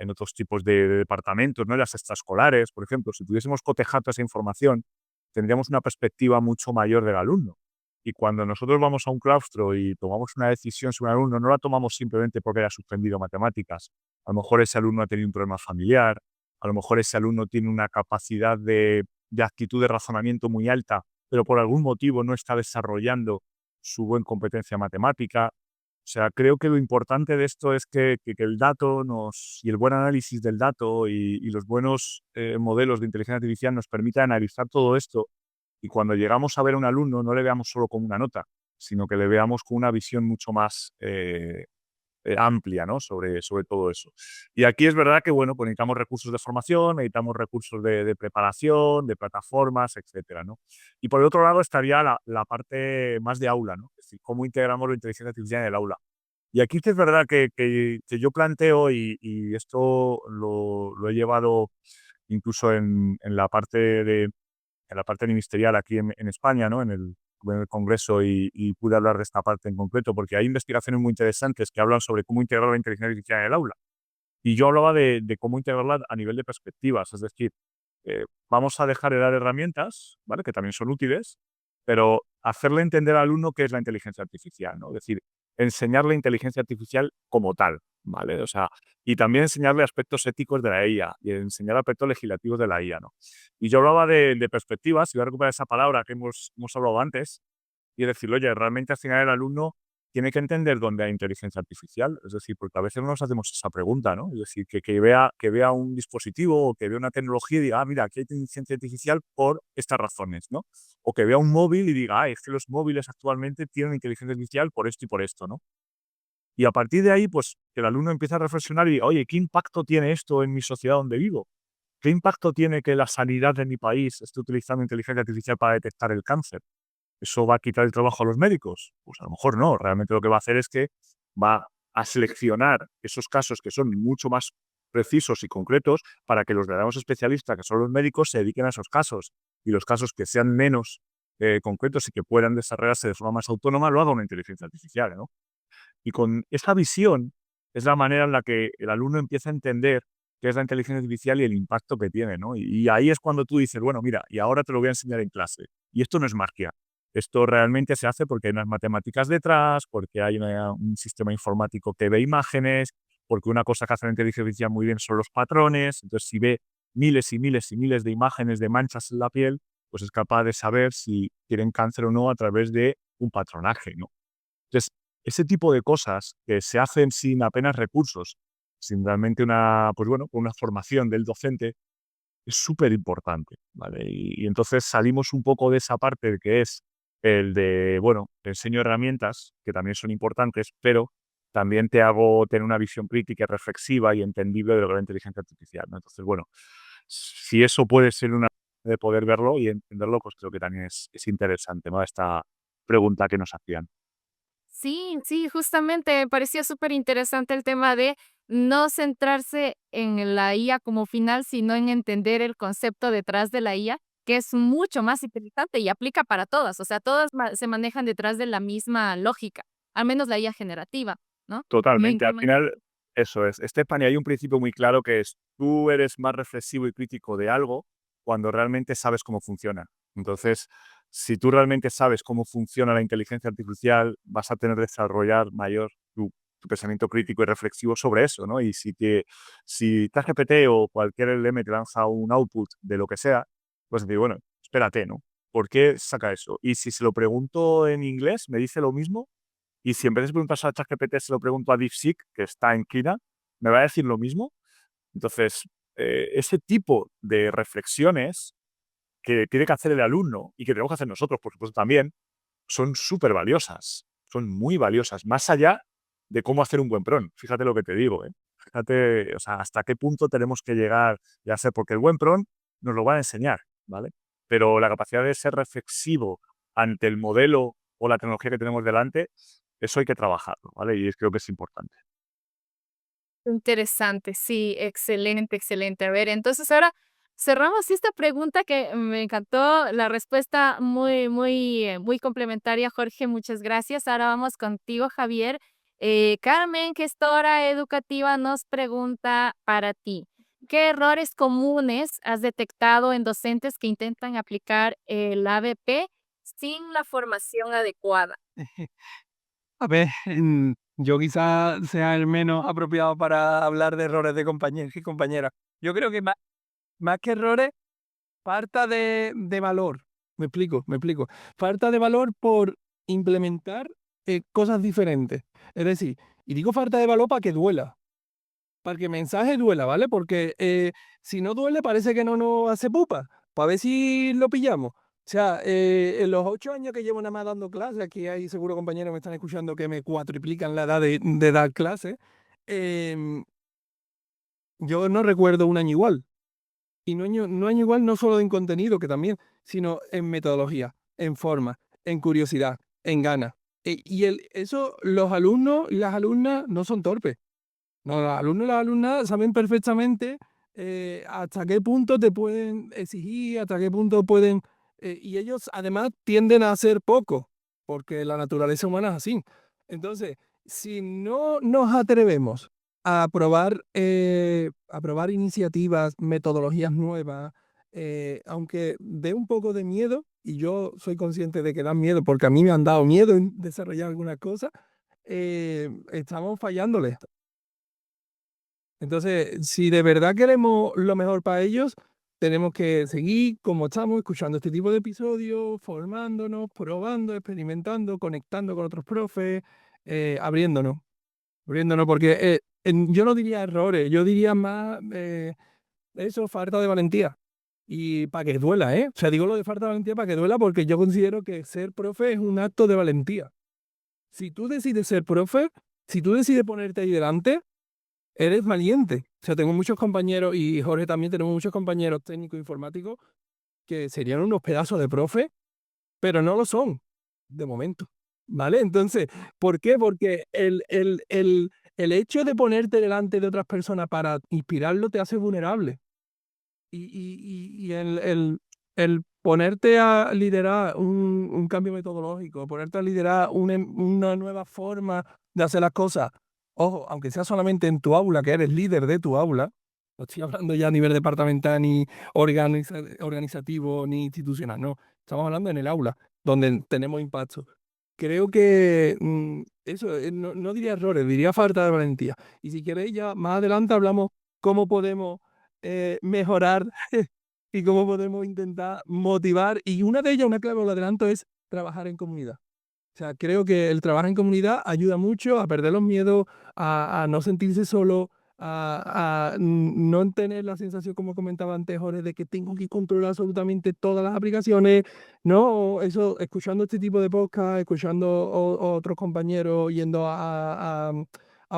otros tipos de departamentos, ¿no? Las extraescolares, por ejemplo. Si pudiésemos cotejar toda esa información, tendríamos una perspectiva mucho mayor del alumno. Y cuando nosotros vamos a un claustro y tomamos una decisión sobre un alumno, no la tomamos simplemente porque haya suspendido matemáticas. A lo mejor ese alumno ha tenido un problema familiar, a lo mejor ese alumno tiene una capacidad de actitud de razonamiento muy alta, pero por algún motivo no está desarrollando su buena competencia matemática. O sea, creo que lo importante de esto es que el dato y el buen análisis del dato y los buenos modelos de inteligencia artificial nos permitan analizar todo esto y cuando llegamos a ver a un alumno no le veamos solo como una nota, sino que le veamos con una visión mucho más amplia, ¿no? sobre todo eso. Y aquí es verdad que, bueno, pues necesitamos recursos de formación, necesitamos recursos de preparación, de plataformas, etcétera, ¿no? Y por el otro lado estaría la parte más de aula, ¿no? Es decir, cómo integramos la inteligencia artificial en el aula. Y aquí sí es verdad que yo planteo, y esto lo he llevado incluso en la parte ministerial aquí en España, ¿no? En el Congreso y pude hablar de esta parte en concreto, porque hay investigaciones muy interesantes que hablan sobre cómo integrar la inteligencia artificial en el aula. Y yo hablaba de cómo integrarla a nivel de perspectivas, es decir, vamos a dejar de dar herramientas, ¿vale? Que también son útiles, pero hacerle entender al alumno qué es la inteligencia artificial, ¿no? Es decir, enseñarle inteligencia artificial como tal, ¿vale? O sea, y también enseñarle aspectos éticos de la IA y enseñar aspectos legislativos de la IA, ¿no? Y yo hablaba de perspectivas, y voy a recuperar esa palabra que hemos hablado antes, y decirle, oye, realmente al final el alumno tiene que entender dónde hay inteligencia artificial. Es decir, porque a veces no nos hacemos esa pregunta, ¿no? Es decir, que vea un dispositivo o que vea una tecnología y diga, mira, aquí hay inteligencia artificial por estas razones, ¿no? O que vea un móvil y diga, es que los móviles actualmente tienen inteligencia artificial por esto y por esto, ¿no? Y a partir de ahí, pues, que el alumno empieza a reflexionar y diga, oye, ¿qué impacto tiene esto en mi sociedad donde vivo? ¿Qué impacto tiene que la sanidad de mi país esté utilizando inteligencia artificial para detectar el cáncer? ¿Eso va a quitar el trabajo a los médicos? Pues a lo mejor no. Realmente lo que va a hacer es que va a seleccionar esos casos que son mucho más precisos y concretos para que los verdaderos especialistas, que son los médicos, se dediquen a esos casos. Y los casos que sean menos concretos y que puedan desarrollarse de forma más autónoma, lo haga una inteligencia artificial, ¿no? Y con esa visión es la manera en la que el alumno empieza a entender qué es la inteligencia artificial y el impacto que tiene, ¿no? Y ahí es cuando tú dices, bueno, mira, y ahora te lo voy a enseñar en clase. Y esto no es magia. Esto realmente se hace porque hay unas matemáticas detrás, porque hay un sistema informático que ve imágenes, porque una cosa que hace la inteligencia artificial muy bien son los patrones. Entonces, si ve miles y miles y miles de imágenes de manchas en la piel, pues es capaz de saber si tienen cáncer o no a través de un patronaje, ¿no? Entonces, ese tipo de cosas que se hacen sin apenas recursos, sin realmente una, pues bueno, con una formación del docente, es súper importante, ¿vale? Y entonces salimos un poco de esa parte que es el de, bueno, te enseño herramientas, que también son importantes, pero también te hago tener una visión crítica, reflexiva y entendible de lo que es la inteligencia artificial, ¿no? Entonces, bueno, si eso puede ser una de poder verlo y entenderlo, pues creo que también es interesante, ¿no? Esta pregunta que nos hacían. Sí, sí, justamente me pareció súper interesante el tema de no centrarse en la IA como final, sino en entender el concepto detrás de la IA, que es mucho más interesante y aplica para todas. O sea, todas se manejan detrás de la misma lógica, al menos la IA generativa, ¿no? Totalmente. Al final, eso es. Estefany, hay un principio muy claro que es, tú eres más reflexivo y crítico de algo cuando realmente sabes cómo funciona. Entonces, si tú realmente sabes cómo funciona la inteligencia artificial, vas a tener que desarrollar mayor tu pensamiento crítico y reflexivo sobre eso, ¿no? Y si ChatGPT o cualquier LM te lanza un output de lo que sea, pues decir, bueno, espérate, ¿no? ¿Por qué saca eso? Y si se lo pregunto en inglés, me dice lo mismo. Y si en vez de preguntar a ChatGPT se lo pregunto a DeepSeek, que está en China, me va a decir lo mismo. Entonces, ese tipo de reflexiones que tiene que hacer el alumno y que tenemos que hacer nosotros, por supuesto, también, son súper valiosas. Son muy valiosas, más allá de cómo hacer un buen prompt. Fíjate lo que te digo, ¿eh? Fíjate, o sea, hasta qué punto tenemos que llegar, ya sé, porque el buen prompt nos lo van a enseñar, ¿vale? Pero la capacidad de ser reflexivo ante el modelo o la tecnología que tenemos delante, eso hay que trabajarlo, ¿vale? Y creo que es importante. Interesante, sí, excelente, excelente. A ver, entonces ahora cerramos esta pregunta que me encantó la respuesta muy, muy, muy complementaria, Jorge, muchas gracias. Ahora vamos contigo, Javier. Carmen, gestora educativa, nos pregunta para ti, ¿qué errores comunes has detectado en docentes que intentan aplicar el ABP sin la formación adecuada? A ver, yo quizás sea el menos apropiado para hablar de errores de compañeros y compañeras. Yo creo que más que errores, falta de valor. Me explico, me explico. Falta de valor por implementar cosas diferentes. Es decir, y digo falta de valor para que duela, para que el mensaje duela, ¿vale? Porque si no duele parece que no nos hace pupa, para ver si lo pillamos. O sea, en los 8 años que llevo nada más dando clases, aquí hay seguro compañeros que me están escuchando que me cuatriplican la edad de dar clases, em, yo no recuerdo un año igual. Y no año igual no solo en contenido, que también, sino en metodología, en forma, en curiosidad, en ganas. Eso los alumnos y las alumnas no son torpes. No, los alumnos y las alumnas saben perfectamente hasta qué punto te pueden exigir, hasta qué punto pueden... y ellos además tienden a hacer poco, porque la naturaleza humana es así. Entonces, si no nos atrevemos a probar iniciativas, metodologías nuevas, aunque dé un poco de miedo, y yo soy consciente de que dan miedo, porque a mí me han dado miedo en desarrollar algunas cosas, estamos fallándole. Entonces, si de verdad queremos lo mejor para ellos, tenemos que seguir como estamos, escuchando este tipo de episodios, formándonos, probando, experimentando, conectando con otros profes, abriéndonos, abriéndonos, porque yo no diría errores, yo diría más eso, falta de valentía. Y para que duela, ¿eh? O sea, digo lo de falta de valentía para que duela porque yo considero que ser profe es un acto de valentía. Si tú decides ser profe, si tú decides ponerte ahí delante, eres valiente. O sea, tengo muchos compañeros, y Jorge también tenemos muchos compañeros técnicos informáticos que serían unos pedazos de profe, pero no lo son. de momento, ¿vale? Entonces, ¿por qué? Porque el hecho de ponerte delante de otras personas para inspirarlo te hace vulnerable. Y el ponerte a liderar un cambio metodológico, ponerte a liderar una nueva forma de hacer las cosas, ojo, aunque sea solamente en tu aula, que eres líder de tu aula, no estoy hablando ya a nivel departamental, ni organizativo, ni institucional, no, estamos hablando en el aula, donde tenemos impacto. Creo que eso, no diría errores, diría falta de valentía. Y si queréis, ya más adelante hablamos cómo podemos mejorar y cómo podemos intentar motivar. Y una de ellas, una clave, lo adelanto, es trabajar en comunidad. O sea, creo que el trabajar en comunidad ayuda mucho a perder los miedos, a no sentirse solo, no tener la sensación, como comentaba antes, Jorge, de que tengo que controlar absolutamente todas las aplicaciones. No, eso, escuchando este tipo de podcast, escuchando otros compañeros, yendo a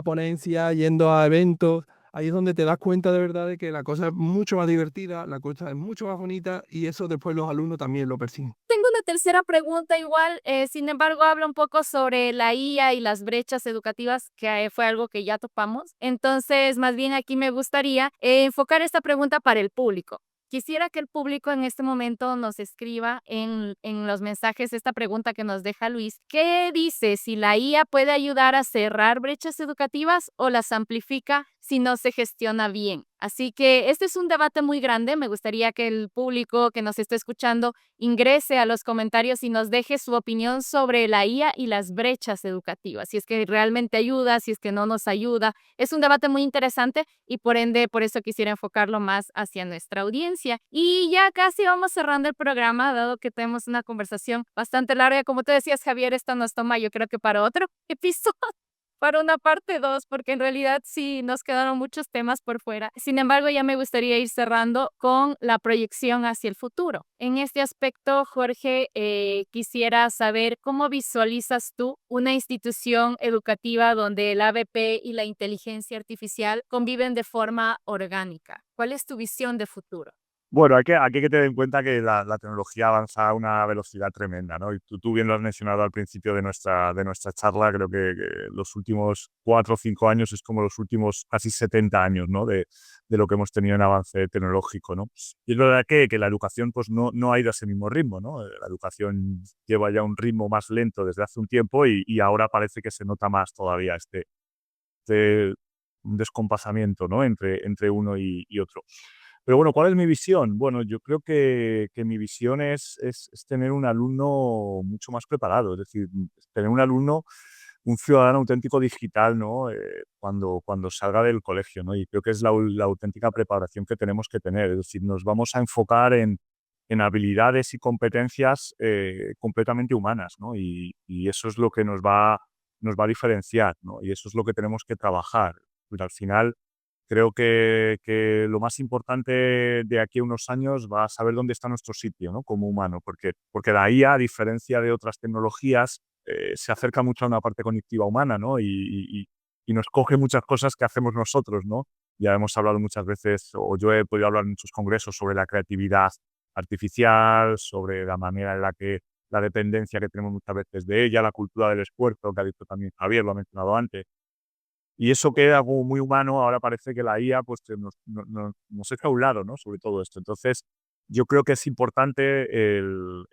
ponencias, yendo a eventos, ahí es donde te das cuenta de verdad de que la cosa es mucho más divertida, la cosa es mucho más bonita y eso después los alumnos también lo perciben. Tengo una tercera pregunta igual, sin embargo, habla un poco sobre la IA y las brechas educativas, que fue algo que ya topamos. Entonces, más bien aquí me gustaría enfocar esta pregunta para el público. Quisiera que el público en este momento nos escriba en los mensajes esta pregunta que nos deja Luis. ¿Qué dice si la IA puede ayudar a cerrar brechas educativas o las amplifica si no se gestiona bien? Así que este es un debate muy grande. Me gustaría que el público que nos esté escuchando ingrese a los comentarios y nos deje su opinión sobre la IA y las brechas educativas, si es que realmente ayuda, si es que no nos ayuda. Es un debate muy interesante y por ende, por eso quisiera enfocarlo más hacia nuestra audiencia. Y ya casi vamos cerrando el programa, dado que tenemos una conversación bastante larga. Como tú decías, Javier, esto nos toma, yo creo que para otro episodio, para una parte 2, porque en realidad sí nos quedaron muchos temas por fuera. Sin embargo, ya me gustaría ir cerrando con la proyección hacia el futuro. En este aspecto, Jorge, quisiera saber cómo visualizas tú una institución educativa donde el ABP y la inteligencia artificial conviven de forma orgánica. ¿Cuál es tu visión de futuro? Bueno, hay que tener en cuenta que la tecnología avanza a una velocidad tremenda, ¿no? Y tú bien lo has mencionado al principio de nuestra charla, creo que los últimos 4 o 5 años es como los últimos casi 70 años, ¿no? De lo que hemos tenido en avance tecnológico, ¿no? Y es verdad que la educación pues no ha ido a ese mismo ritmo, ¿no? La educación lleva ya un ritmo más lento desde hace un tiempo y ahora parece que se nota más todavía este descompasamiento, ¿no? Entre uno y otro. Pero bueno, ¿cuál es mi visión? Bueno, yo creo que mi visión es tener un alumno mucho más preparado, es decir, tener un alumno, un ciudadano auténtico digital, ¿no? Cuando salga del colegio, ¿no? Y creo que es la auténtica preparación que tenemos que tener, es decir, nos vamos a enfocar en habilidades y competencias completamente humanas, ¿no? Y eso es lo que nos va a diferenciar, ¿no? Y eso es lo que tenemos que trabajar. Pues al final, creo que lo más importante de aquí a unos años va a saber dónde está nuestro sitio, ¿no? Como humano, porque la IA, a diferencia de otras tecnologías, se acerca mucho a una parte cognitiva humana, ¿no? Y nos coge muchas cosas que hacemos nosotros, ¿no? Ya hemos hablado muchas veces, o yo he podido hablar en muchos congresos sobre la creatividad artificial, sobre la manera en la que la dependencia que tenemos muchas veces de ella, la cultura del esfuerzo, que ha dicho también Javier, lo ha mencionado antes. Y eso queda como muy humano, ahora parece que la IA pues, nos echa a un lado, ¿no? Sobre todo esto. Entonces, yo creo que es importante el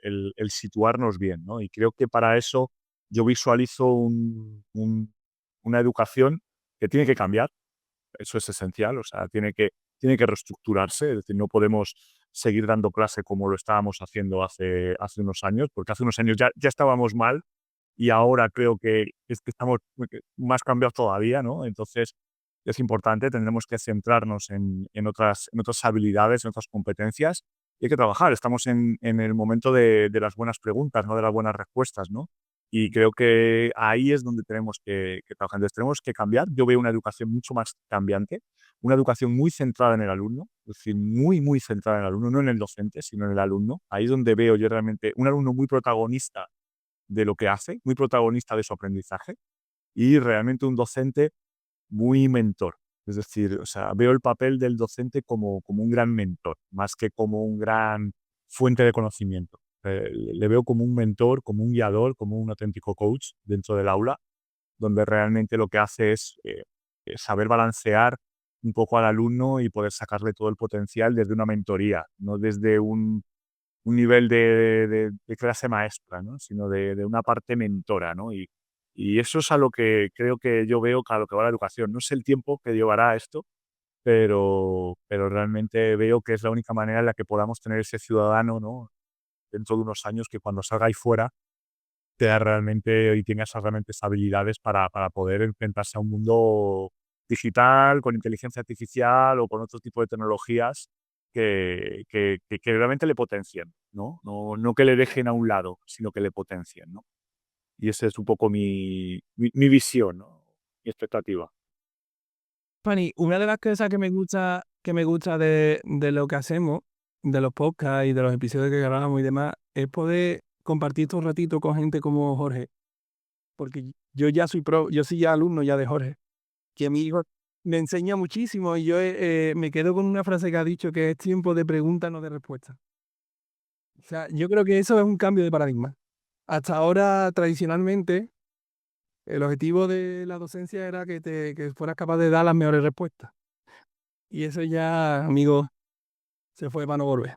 situarnos bien, ¿no? Y creo que para eso yo visualizo una educación que tiene que cambiar, eso es esencial, o sea, tiene que reestructurarse, es decir, no podemos seguir dando clase como lo estábamos haciendo hace unos años, porque hace unos años ya estábamos mal y ahora creo que es que estamos más cambiados todavía, ¿no? Entonces, es importante, tendremos que centrarnos en otras habilidades, en otras competencias y hay que trabajar. Estamos en el momento de las buenas preguntas, no de las buenas respuestas, ¿no? Y creo que ahí es donde tenemos que trabajar. Entonces, tenemos que cambiar. Yo veo una educación mucho más cambiante, una educación muy centrada en el alumno, es decir, muy, muy centrada en el alumno, no en el docente, sino en el alumno. Ahí es donde veo yo realmente un alumno muy protagonista de lo que hace, muy protagonista de su aprendizaje y realmente un docente muy mentor. Es decir, o sea, veo el papel del docente como un gran mentor, más que como un gran fuente de conocimiento. Le veo como un mentor, como un guiador, como un auténtico coach dentro del aula, donde realmente lo que hace es saber balancear un poco al alumno y poder sacarle todo el potencial desde una mentoría, no desde un nivel de clase maestra, ¿no? Sino de una parte mentora, ¿no? Y eso es a lo que creo que yo veo que a lo que va la educación. No sé el tiempo que llevará esto, pero realmente veo que es la única manera en la que podamos tener ese ciudadano, ¿no? Dentro de unos años que cuando salga ahí fuera tenga realmente y tenga esas realmente habilidades para poder enfrentarse a un mundo digital, con inteligencia artificial o con otro tipo de tecnologías que realmente le potencien, ¿no? No que le dejen a un lado, sino que le potencien, ¿no? Y esa es un poco mi visión, ¿no? Mi expectativa. Fanny, una de las cosas que me gusta de lo que hacemos, de los podcasts y de los episodios que grabamos y demás, es poder compartir estos ratitos con gente como Jorge. Porque yo ya soy yo soy ya alumno ya de Jorge, que a mi hijo me enseña muchísimo y yo me quedo con una frase que ha dicho que es tiempo de pregunta, no de respuesta. O sea, yo creo que eso es un cambio de paradigma. Hasta ahora, tradicionalmente, el objetivo de la docencia era que fueras capaz de dar las mejores respuestas. Y eso ya, amigo, se fue para no volver.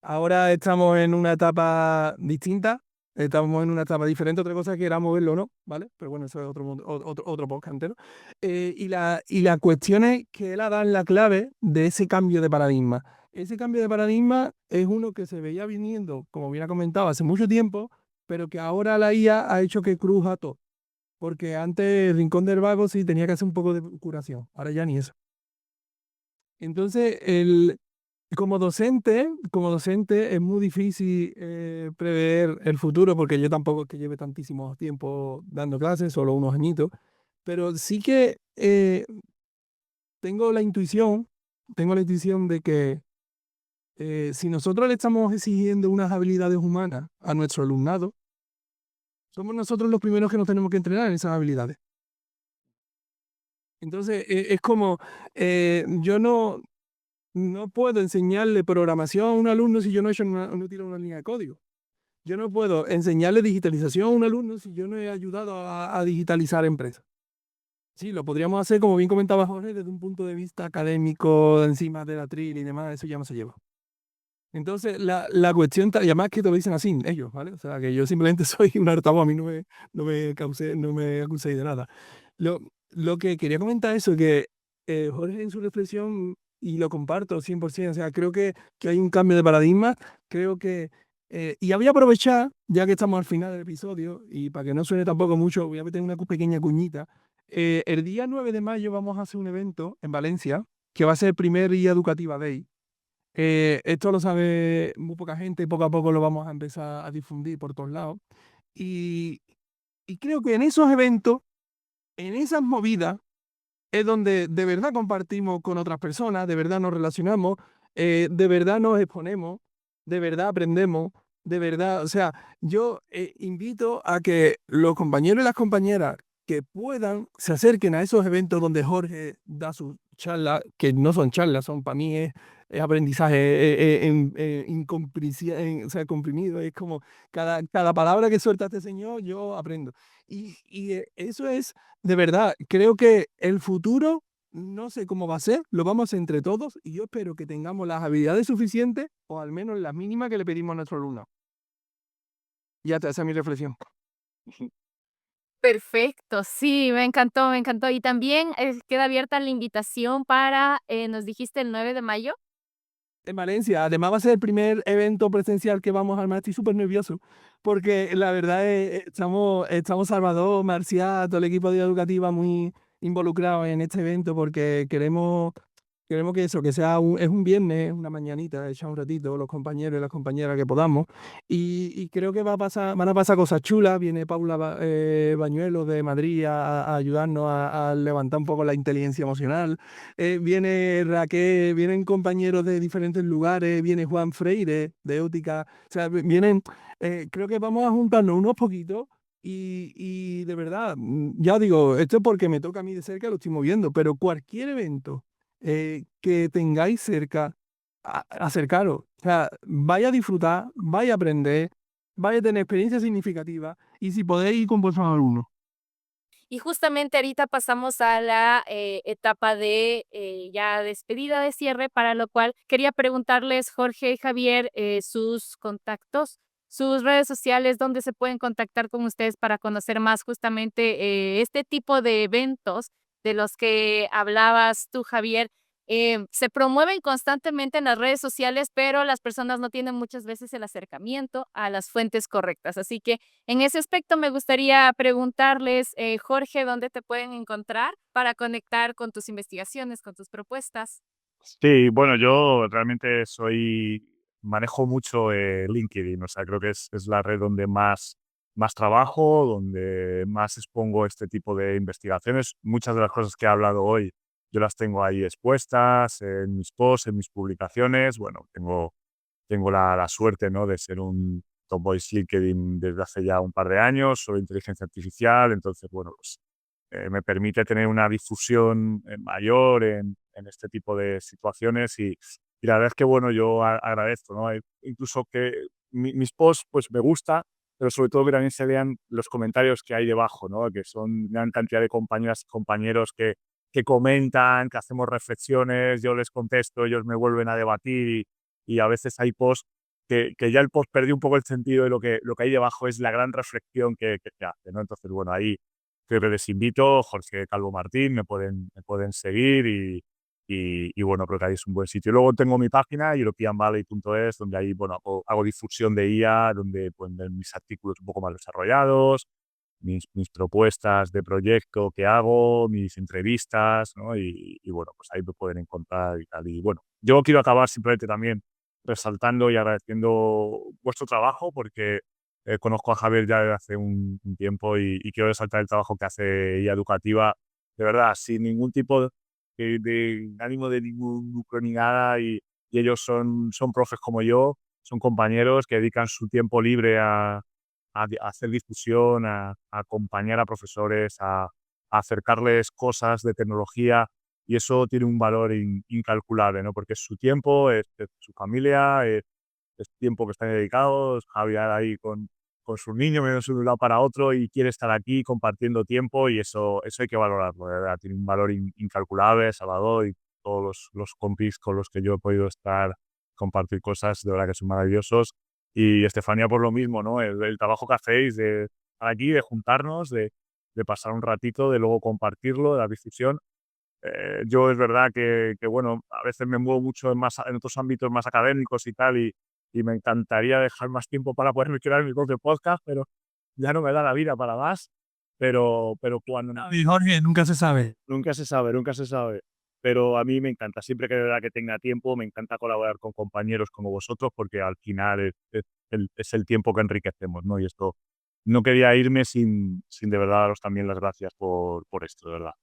Ahora estamos en una etapa distinta, estamos en una etapa diferente. Otra cosa es que queramos verlo o no, ¿vale? Pero bueno, eso es otro podcast entero. Y la cuestión es que él ha dado la clave de ese cambio de paradigma. Ese cambio de paradigma es uno que se veía viniendo, como bien ha comentado, hace mucho tiempo, pero que ahora la IA ha hecho que cruja todo. Porque antes el Rincón del Vago sí tenía que hacer un poco de curación, ahora ya ni eso. Entonces, como docente es muy difícil prever el futuro, porque yo tampoco es que lleve tantísimo tiempo dando clases, solo unos añitos, pero sí que tengo la intuición, de que si nosotros le estamos exigiendo unas habilidades humanas a nuestro alumnado, somos nosotros los primeros que nos tenemos que entrenar en esas habilidades. Entonces, es como, yo no puedo enseñarle programación a un alumno si yo no he hecho no he tirado una línea de código. Yo no puedo enseñarle digitalización a un alumno si yo no he ayudado a digitalizar empresas. Sí, lo podríamos hacer, como bien comentaba Jorge, desde un punto de vista académico, encima de la tril y demás, eso ya no se lleva. Entonces, la cuestión, y además que te lo dicen así, ellos, ¿vale? O sea, que yo simplemente soy un altavoz, a mí no me acuséis de nada. Lo, lo que quería comentar es eso, que Jorge en su reflexión, y lo comparto 100%, o sea, creo que hay un cambio de paradigma, creo que, y voy a aprovechar, ya que estamos al final del episodio, y para que no suene tampoco mucho, voy a meter una pequeña cuñita. El día 9 de mayo vamos a hacer un evento en Valencia, que va a ser el primer Día Educativa Day. Esto lo sabe muy poca gente y poco a poco lo vamos a empezar a difundir por todos lados. Y, y creo que en esos eventos, en esas movidas, es donde de verdad compartimos con otras personas, de verdad nos relacionamos, de verdad nos exponemos, de verdad aprendemos, de verdad, o sea, yo invito a que los compañeros y las compañeras que puedan se acerquen a esos eventos donde Jorge da sus charlas, que no son charlas, son para mí es aprendizaje o sea, comprimido, es como cada palabra que suelta este señor, yo aprendo. Y eso es de verdad, creo que el futuro, no sé cómo va a ser, lo vamos a hacer entre todos y yo espero que tengamos las habilidades suficientes o al menos las mínimas que le pedimos a nuestro alumno. Ya está, esa es mi reflexión. Perfecto, sí, me encantó, me encantó. Y también queda abierta la invitación para, nos dijiste el 9 de mayo. En Valencia, además va a ser el primer evento presencial que vamos a armar, estoy súper nervioso, porque la verdad es, estamos Salvador, Marcial, todo el equipo de educativa muy involucrado en este evento porque queremos que eso, que sea es un viernes, una mañanita, echar un ratito los compañeros y las compañeras que podamos. Y creo que van a pasar cosas chulas. Viene Paula Bañuelos de Madrid a ayudarnos a levantar un poco la inteligencia emocional. Viene Raquel, vienen compañeros de diferentes lugares, viene Juan Freire de Éutica. O sea, vienen, creo que vamos a juntarnos unos poquitos. Y de verdad, ya digo, esto es porque me toca a mí de cerca, lo estoy moviendo, pero cualquier evento que tengáis cerca, acercaros. O sea, vaya a disfrutar, vaya a aprender, vaya a tener experiencia significativa y si podéis ir con vuestros alumnos. Y justamente ahorita pasamos a la etapa de ya despedida de cierre, para lo cual quería preguntarles, Jorge y Javier, sus contactos, sus redes sociales, dónde se pueden contactar con ustedes para conocer más justamente este tipo de eventos de los que hablabas tú, Javier. Se promueven constantemente en las redes sociales, pero las personas no tienen muchas veces el acercamiento a las fuentes correctas. Así que en ese aspecto me gustaría preguntarles, Jorge, ¿dónde te pueden encontrar para conectar con tus investigaciones, con tus propuestas? Sí, bueno, yo realmente manejo mucho LinkedIn, o sea, creo que es la red donde más trabajo, donde más expongo este tipo de investigaciones. Muchas de las cosas que he hablado hoy, yo las tengo ahí expuestas en mis posts, en mis publicaciones. Bueno, tengo la suerte, ¿no?, de ser un Top Voice LinkedIn desde hace ya un par de años sobre inteligencia artificial, entonces, bueno, pues me permite tener una difusión mayor en este tipo de situaciones y la verdad es que, bueno, yo agradezco, ¿no? Incluso que mis posts, pues me gusta, pero sobre todo que también se vean los comentarios que hay debajo, ¿no? Que son gran cantidad de compañeras y compañeros que comentan, que hacemos reflexiones, yo les contesto, ellos me vuelven a debatir y a veces hay posts que ya el post perdió un poco el sentido de lo que hay debajo es la gran reflexión que se hace, ¿no? Entonces, bueno, ahí que les invito, Jorge Calvo Martín, me pueden seguir y bueno, creo que ahí es un buen sitio. Luego tengo mi página, europeanvalley.es, donde ahí, bueno, hago difusión de IA, donde pueden ver mis artículos un poco más desarrollados, mis propuestas de proyecto que hago, mis entrevistas, ¿no? Y bueno, pues ahí me pueden encontrar y tal. Y bueno, yo quiero acabar simplemente también resaltando y agradeciendo vuestro trabajo porque conozco a Javier ya desde hace un tiempo y quiero resaltar el trabajo que hace IA Educativa, de verdad, sin ningún tipo de ánimo de ningún lucro ni nada. Y ellos son profes como yo, son compañeros que dedican su tiempo libre a hacer discusión, a acompañar a profesores, a acercarles cosas de tecnología y eso tiene un valor incalculable, ¿no? Porque es su tiempo, es su familia, es tiempo que están dedicados. Javier ahí con sus niños, menos de un lado para otro y quiere estar aquí compartiendo tiempo y eso hay que valorarlo, de verdad. Tiene un valor incalculable, Salvador y todos los compis con los que yo he podido estar, compartir cosas, de verdad que son maravillosos. Y Estefanía, por lo mismo, ¿no? El trabajo que hacéis de estar aquí, de juntarnos, de pasar un ratito, de luego compartirlo, de la discusión. Yo es verdad que, bueno, a veces me muevo mucho en otros ámbitos más académicos y tal, y me encantaría dejar más tiempo para poderme crear mi propio podcast, pero ya no me da la vida para más. Pero cuando Y Jorge, nunca se sabe. nunca se sabe, nunca se sabe. Pero a mí me encanta, siempre que de verdad que tenga tiempo, me encanta colaborar con compañeros como vosotros, porque al final es el tiempo que enriquecemos, ¿no? Y esto, no quería irme sin de verdad daros también las gracias por esto, de verdad.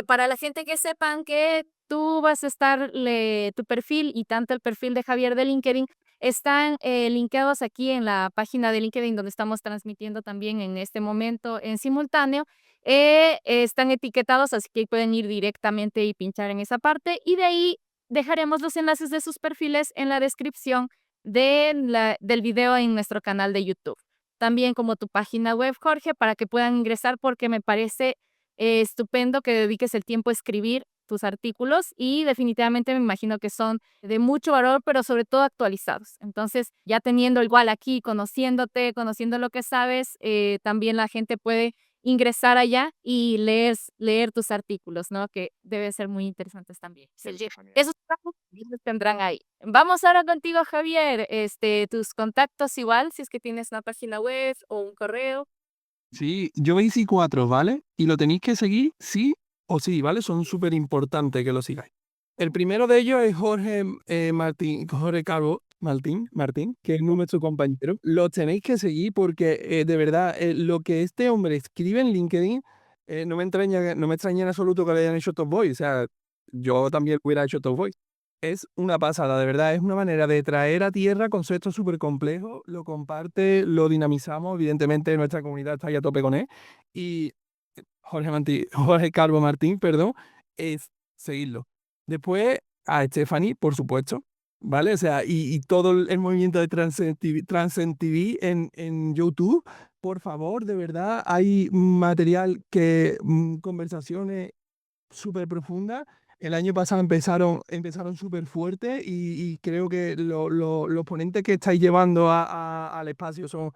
Para la gente que sepan que tú vas a estar, tu perfil y tanto el perfil de Javier de LinkedIn están linkeados aquí en la página de LinkedIn donde estamos transmitiendo también en este momento en simultáneo. Están etiquetados, así que pueden ir directamente y pinchar en esa parte. Y de ahí dejaremos los enlaces de sus perfiles en la descripción del video en nuestro canal de YouTube. También como tu página web, Jorge, para que puedan ingresar porque me parece estupendo que dediques el tiempo a escribir tus artículos y definitivamente me imagino que son de mucho valor, pero sobre todo actualizados. Entonces, ya teniendo igual aquí, conociéndote, conociendo lo que sabes, también la gente puede ingresar allá y leer tus artículos, ¿no? Que deben ser muy interesantes también. Esos trabajos los tendrán ahí. Vamos ahora contigo, Javier. Tus contactos igual, si es que tienes una página web o un correo. Sí, yo veis I4, ¿vale? Y lo tenéis que seguir sí o sí, ¿vale? Son súper importantes que lo sigáis. El primero de ellos es Jorge Martín, Jorge Calvo Martín, que es nuestro compañero. Lo tenéis que seguir porque de verdad lo que este hombre escribe en LinkedIn no me extraña en absoluto que le hayan hecho Top Voice. O sea, yo también hubiera hecho Top Voice. Es una pasada, de verdad, es una manera de traer a tierra conceptos súper complejos, lo comparte, lo dinamizamos, evidentemente nuestra comunidad está ahí a tope con él, y Jorge Calvo Martín, perdón, es seguirlo. Después a Stephanie, por supuesto, ¿vale? O sea, y todo el movimiento de Transcend TV en YouTube, por favor, de verdad, hay material conversaciones súper profundas. El año pasado empezaron súper fuerte y creo que los ponentes que estáis llevando al espacio son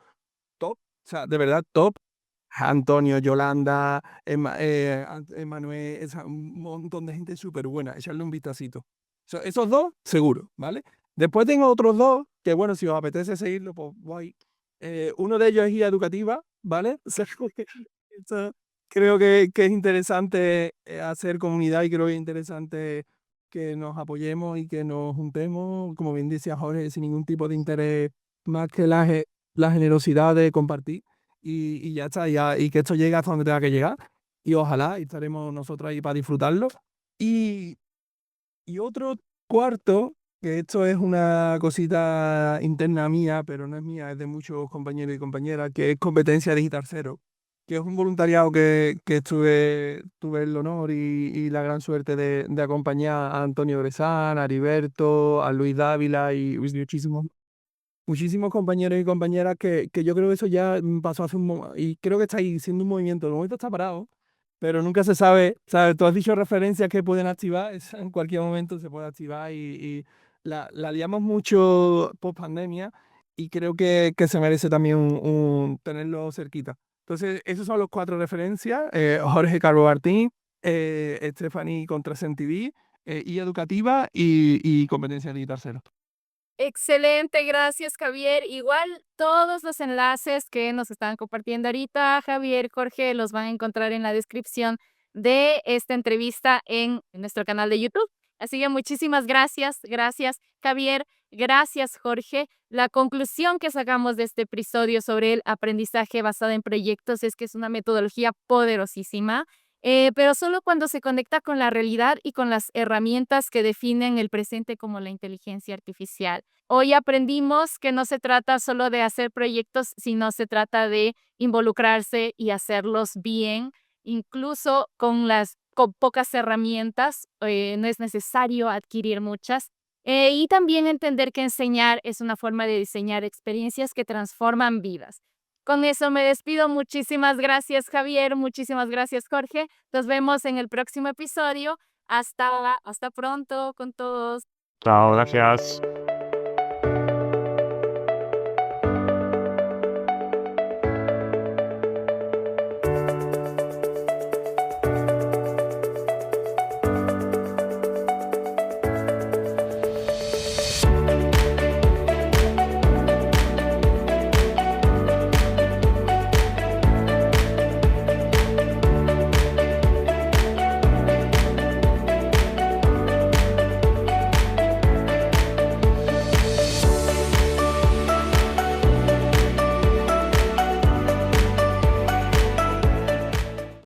top, o sea, de verdad top. Antonio, Yolanda, Emanuel, un montón de gente súper buena. Echarle un vistacito. Esos dos, seguro, ¿vale? Después tengo otros dos, que bueno, si os apetece seguirlo, pues voy. Uno de ellos es guía educativa, ¿vale? O sea, esto creo que es interesante hacer comunidad y creo que es interesante que nos apoyemos y que nos juntemos, como bien decía Jorge, sin ningún tipo de interés más que la generosidad de compartir y ya está, y que esto llegue hasta donde tenga que llegar. Y ojalá, y estaremos nosotros ahí para disfrutarlo. Y, y otro cuarto, que esto es una cosita interna mía, pero no es mía, es de muchos compañeros y compañeras, que es Competencia Digital Cero, que es un voluntariado que tuve el honor y la gran suerte de acompañar a Antonio Bresán, a Heriberto, a Luis Dávila y muchísimos compañeros y compañeras que yo creo que eso ya pasó hace y creo que está ahí siendo un movimiento. El momento está parado, pero nunca se sabe. ¿Sabes? Tú has dicho referencias que pueden activar, en cualquier momento se puede activar y la liamos mucho post pandemia y creo que se merece también tenerlo cerquita. Entonces, esos son los 4 referencias. Jorge Carbo Martín, Stephanie Contrasen TV, y educativa y competencia digital cero. Excelente, gracias Javier. Igual todos los enlaces que nos están compartiendo ahorita, Javier, Jorge, los van a encontrar en la descripción de esta entrevista en nuestro canal de YouTube. Así que muchísimas gracias, gracias Javier, gracias Jorge. La conclusión que sacamos de este episodio sobre el aprendizaje basado en proyectos es que es una metodología poderosísima. Pero solo cuando se conecta con la realidad y con las herramientas que definen el presente como la inteligencia artificial. Hoy aprendimos que no se trata solo de hacer proyectos, sino se trata de involucrarse y hacerlos bien, incluso con pocas herramientas, no es necesario adquirir muchas. Y también entender que enseñar es una forma de diseñar experiencias que transforman vidas. Con eso me despido. Muchísimas gracias, Javier. Muchísimas gracias, Jorge. Nos vemos en el próximo episodio. Hasta pronto con todos. Chao, gracias.